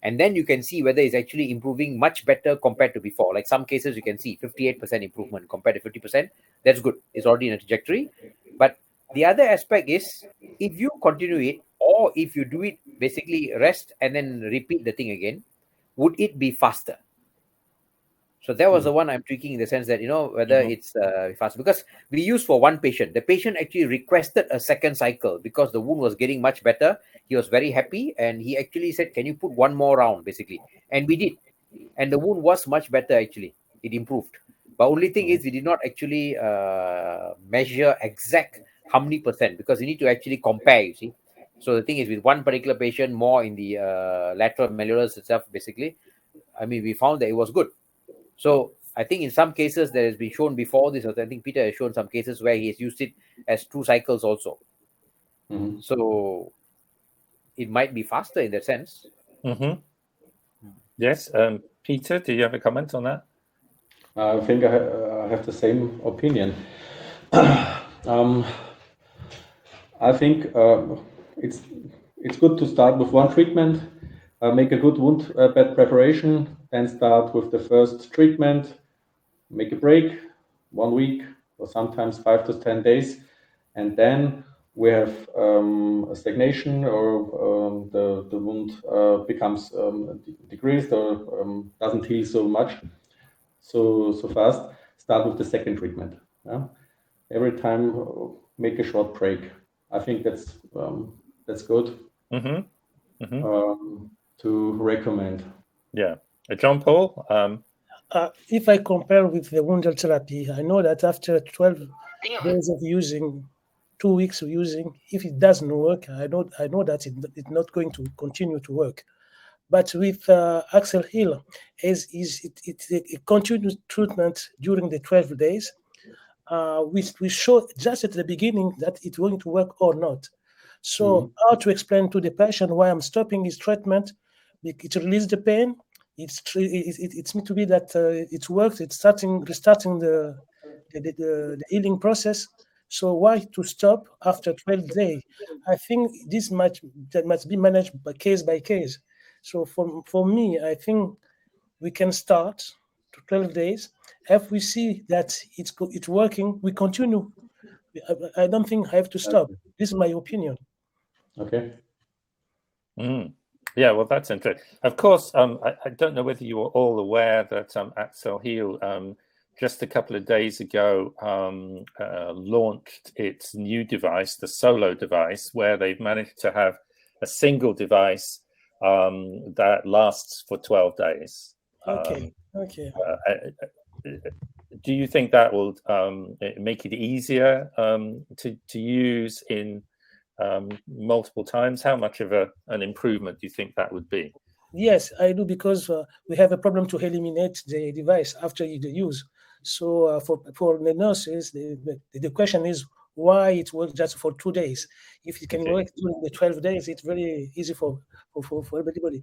And then you can see whether it's actually improving much better compared to before. Like some cases, you can see 58% improvement compared to 50%. That's good. It's already in a trajectory. But the other aspect is, if you continue it, or if you do it, basically rest and then repeat the thing again, would it be faster? So that was the one I'm tweaking in the sense that, whether it's fast. Because we used for one patient. The patient actually requested a second cycle because the wound was getting much better. He was very happy. And he actually said, can you put one more round, basically? And we did. And the wound was much better, actually. It improved. But only thing is, we did not actually measure exact how many percent, because you need to actually compare, you see. So the thing is, with one particular patient, more in the lateral malleolus itself, basically, I mean, we found that it was good. So I think in some cases that has been shown before this, I think Peter has shown some cases where he has used it as 2 cycles also. So it might be faster in that sense. Yes. Peter, do you have a comment on that? I think I have the same opinion. I think it's good to start with one treatment, make a good wound bed preparation, then start with the first treatment, make a break, 1 week or sometimes 5 to 10 days, and then we have a stagnation, or the wound becomes decreased or doesn't heal so much, so fast. Start with the second treatment. Yeah? Every time make a short break. I think that's good to recommend. Yeah. Jean-Paul? If I compare with the wound therapy, I know that after 12 days of using, 2 weeks of using, if it doesn't work, I know that it's not going to continue to work. But with Accel-Heal, it's a continuous treatment during the 12 days. We show just at the beginning that it's going to work or not. So how to explain to the patient why I'm stopping his treatment? It releases the pain. It's meant to be that it works. It's restarting the healing process. So why to stop after 12 days? I think that must be managed by case. So for me, I think we can start to 12 days. If we see that it's working, we continue. I don't think I have to stop. This is my opinion. Okay. Yeah, well, that's interesting. Of course, I don't know whether you were all aware that Accel-Heal just a couple of days ago launched its new device, the Solo device, where they've managed to have a single device that lasts for 12 days. Okay. Do you think that will make it easier to use in multiple times? How much of an improvement do you think that would be? Yes, I do, because we have a problem to eliminate the device after the use. So for the nurses, the question is why it works just for 2 days. If it can work during the 12 days, it's very easy for everybody.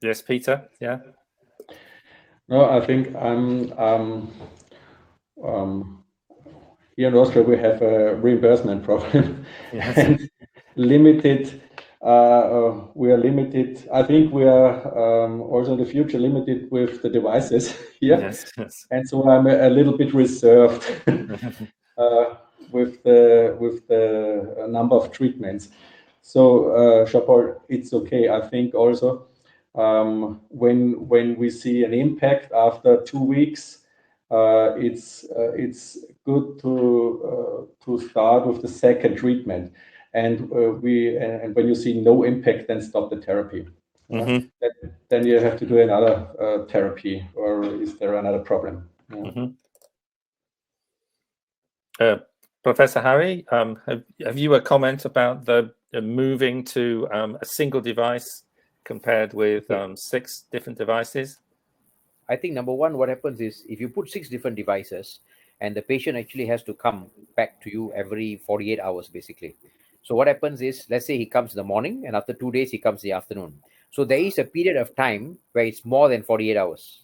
Yes, Peter. Yeah. No, I think here in Austria we have a reimbursement problem. Yes. And limited. We are limited. I think we are also in the future limited with the devices here. Yes. And so I'm a little bit reserved with the number of treatments. So Jean-Paul, it's okay. I think also when we see an impact after 2 weeks, it's good to start with the second treatment. And when you see no impact, then stop the therapy. Then you have to do another therapy, or is there another problem? Professor Hari, have you a comment about the moving to a single device compared with 6 different devices? I think number one, what happens is if you put 6 different devices and the patient actually has to come back to you every 48 hours, basically. So what happens is, let's say he comes in the morning and after 2 days, he comes in the afternoon. So there is a period of time where it's more than 48 hours.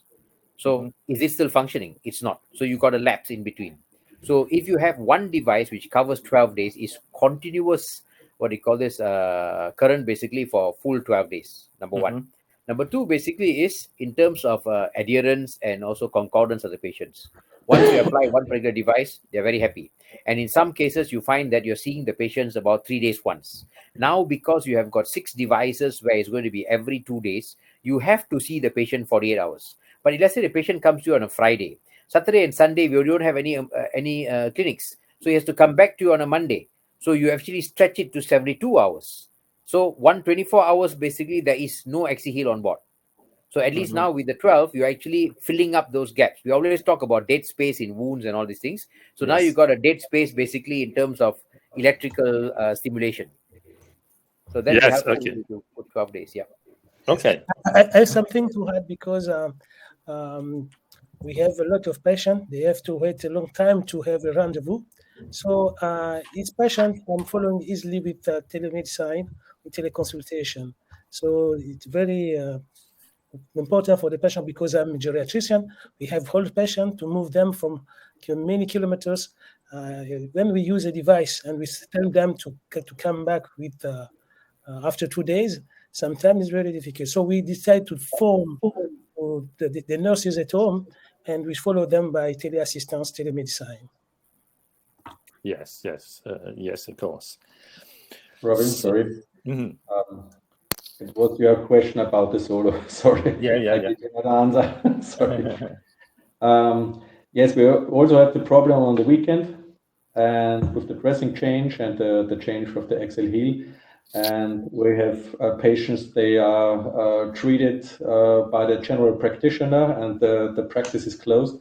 So is it still functioning? It's not. So you got a lapse in between. So if you have one device which covers 12 days, is continuous, what do you call this, current basically for full 12 days, number one. Number two, basically, is in terms of adherence and also concordance of the patients. Once you apply one particular device, they're very happy. And in some cases, you find that you're seeing the patients about 3 days once. Now, because you have got 6 devices where it's going to be every 2 days, you have to see the patient 48 hours. But let's say the patient comes to you on a Friday. Saturday and Sunday, we don't have any clinics. So he has to come back to you on a Monday. So you actually stretch it to 72 hours. So 124 hours, basically, there is no Accel-Heal on board. So at least now with the 12, you're actually filling up those gaps. We always talk about dead space in wounds and all these things. So now you've got a dead space, basically, in terms of electrical stimulation. So that will help you to put 12 days. Yeah. Okay. I have something to add, because we have a lot of patients. They have to wait a long time to have a rendezvous. So each patient I'm following easily with telemedicine, with teleconsultation. So it's very important for the patient, because I'm a geriatrician. We have whole patient to move them from many kilometers. When we use a device and we tell them to come back with after 2 days, sometimes it's very difficult. So we decide to form the nurses at home, and we follow them by teleassistance, telemedicine. Yes, of course. Robin, sorry. It was your question about the Solo. Sorry. Yeah. I did not answer. Sorry. Yes, we also have the problem on the weekend, and with the dressing change and the change of the Accel-Heal. And we have patients, they are treated by the general practitioner, and the practice is closed.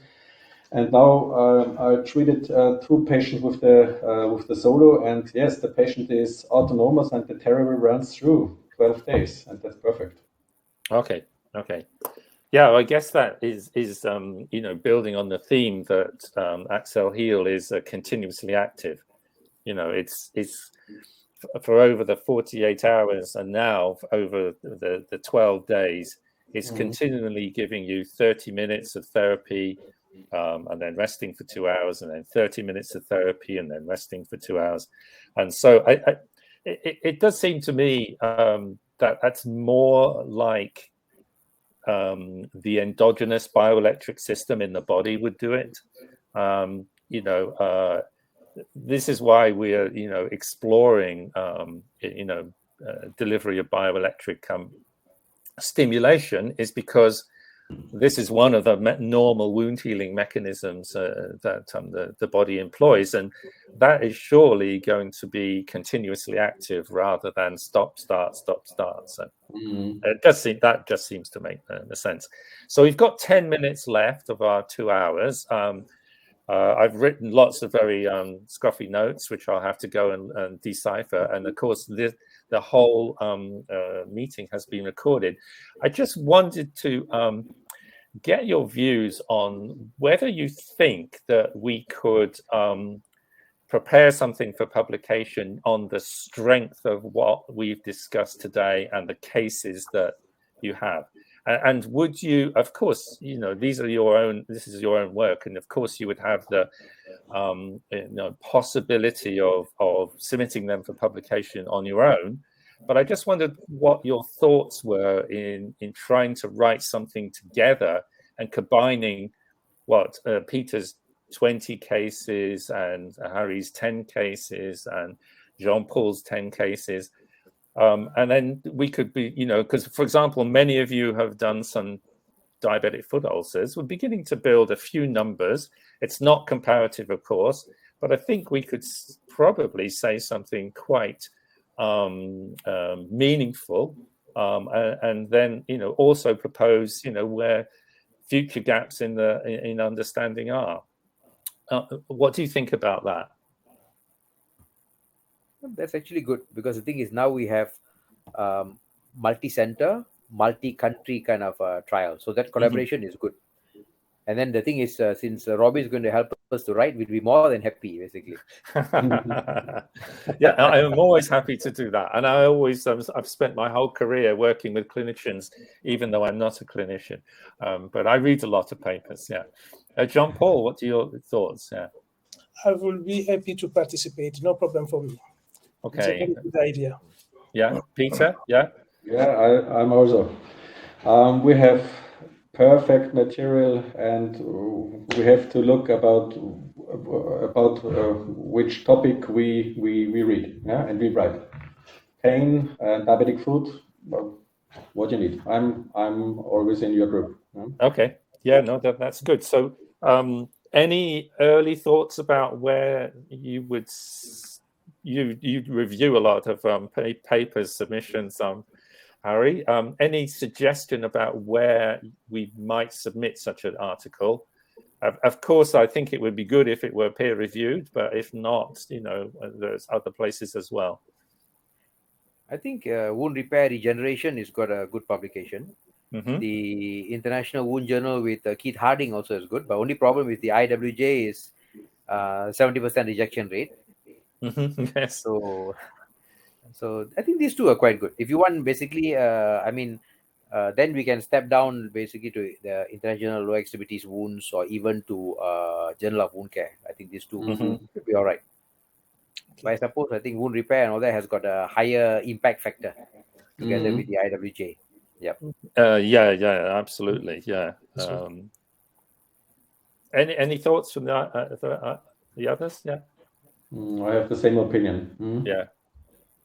And now I treated 2 patients with the Solo, and yes, the patient is autonomous, and the therapy runs through 12 days, and that's perfect. Okay. Yeah, I guess that is building on the theme that Accel-Heal is continuously active. It's for over the 48 hours, and now over the 12 days, it's continually giving you 30 minutes of therapy, and then resting for 2 hours, and then 30 minutes of therapy, and then resting for 2 hours. And so it does seem to me that that's more like the endogenous bioelectric system in the body would do it. This is why we are, exploring, delivery of bioelectric stimulation, is because this is one of the normal wound healing mechanisms that the body employs, and that is surely going to be continuously active rather than stop, start, stop, start. So that just seems to make sense. So we've got 10 minutes left of our 2 hours. I've written lots of very scruffy notes, which I'll have to go and decipher. And of course, the whole meeting has been recorded. I just wanted to get your views on whether you think that we could prepare something for publication on the strength of what we've discussed today and the cases that you have. And would you, of course, this is your own work, and of course you would have the possibility of submitting them for publication on your own. But I just wondered what your thoughts were in trying to write something together and combining what Peter's 20 cases and Harry's 10 cases and Jean-Paul's 10 cases. And then we could be, because, for example, many of you have done some diabetic foot ulcers. We're beginning to build a few numbers. It's not comparative, of course, but I think we could probably say something quite meaningful, and then, also propose, where future gaps in understanding are. What do you think about that? That's actually good, because the thing is, now we have multi-center, multi-country kind of trial. So that collaboration is good. And then the thing is, since Robbie is going to help us to write, we'll be more than happy, basically. Yeah, I am always happy to do that. And I always, I've spent my whole career working with clinicians, even though I'm not a clinician. But I read a lot of papers, yeah. Jean-Paul, what are your thoughts? Yeah. I will be happy to participate. No problem for me. Okay. It's a very good idea. Yeah, Peter. Yeah. Yeah, I'm also. We have perfect material, and we have to look about which topic we read. Yeah, and we write. Pain and diabetic foot. Well, what you need. I'm always in your group. Yeah? Okay. Yeah. No, that's good. So, any early thoughts about where you would? You review a lot of papers, submissions, Harry. Any suggestion about where we might submit such an article? Of course, I think it would be good if it were peer reviewed, but if not, there's other places as well. I think Wound Repair Regeneration has got a good publication. Mm-hmm. The International Wound Journal with Keith Harding also is good, but only problem with the IWJ is 70% rejection rate. Mm-hmm. Yes. So I think these two are quite good. If you want, basically, then we can step down basically to the International Low Extremities Wounds, or even to Journal of Wound Care. I think these two should be all right. But I suppose I think wound repair and all that has got a higher impact factor together with the IWJ. Yep. Yeah, absolutely. Yeah. Any thoughts from the others? Yeah. I have the same opinion. Yeah.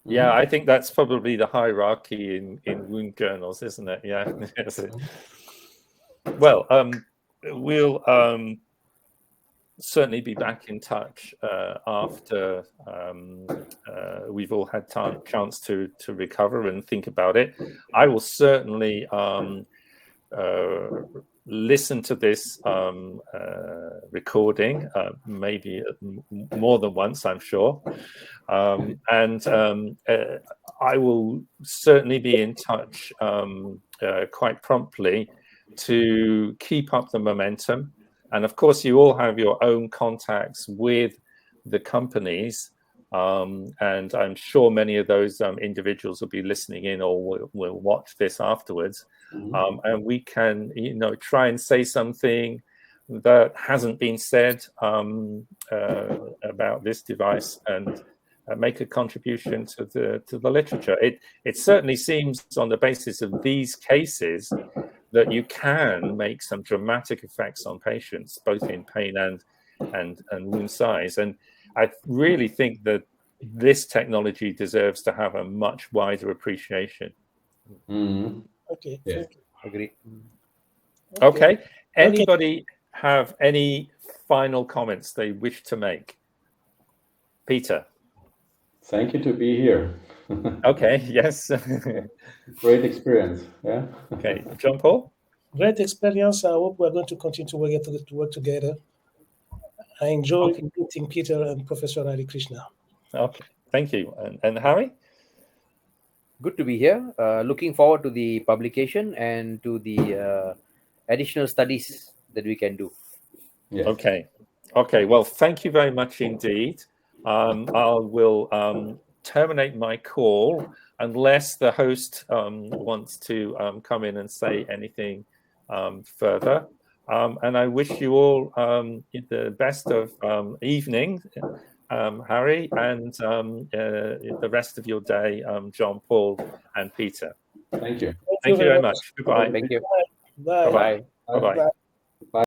Yeah, I think that's probably the hierarchy in wound journals, isn't it? Yeah. Well, we'll certainly be back in touch after we've all had chance to recover and think about it. I will certainly listen to this recording, maybe more than once, I'm sure. And I will certainly be in touch quite promptly to keep up the momentum. And of course, you all have your own contacts with the companies. And I'm sure many of those individuals will be listening in or will watch this afterwards. And we can, try and say something that hasn't been said about this device and make a contribution to the literature. It certainly seems, on the basis of these cases, that you can make some dramatic effects on patients, both in pain and wound size. And I really think that this technology deserves to have a much wider appreciation. Mm-hmm. Okay. Yes. Thank you. Agree. Okay. Anybody have any final comments they wish to make? Peter. Thank you to be here. Okay. Yes. Great experience. Yeah. Okay. Jean-Paul. Great experience. I hope we're going to continue to work together. I enjoy meeting Peter and Professor Harikrishna. Okay. Thank you. And Harry? Good to be here. Looking forward to the publication and to the additional studies that we can do. Yes. Okay. Okay. Well, thank you very much indeed. I will terminate my call unless the host wants to come in and say anything further. And I wish you all the best of evening, Harry, and the rest of your day, Jean-Paul and Peter. Thank you. Thank you very much. Goodbye. Thank you. Bye. Bye. Bye-bye.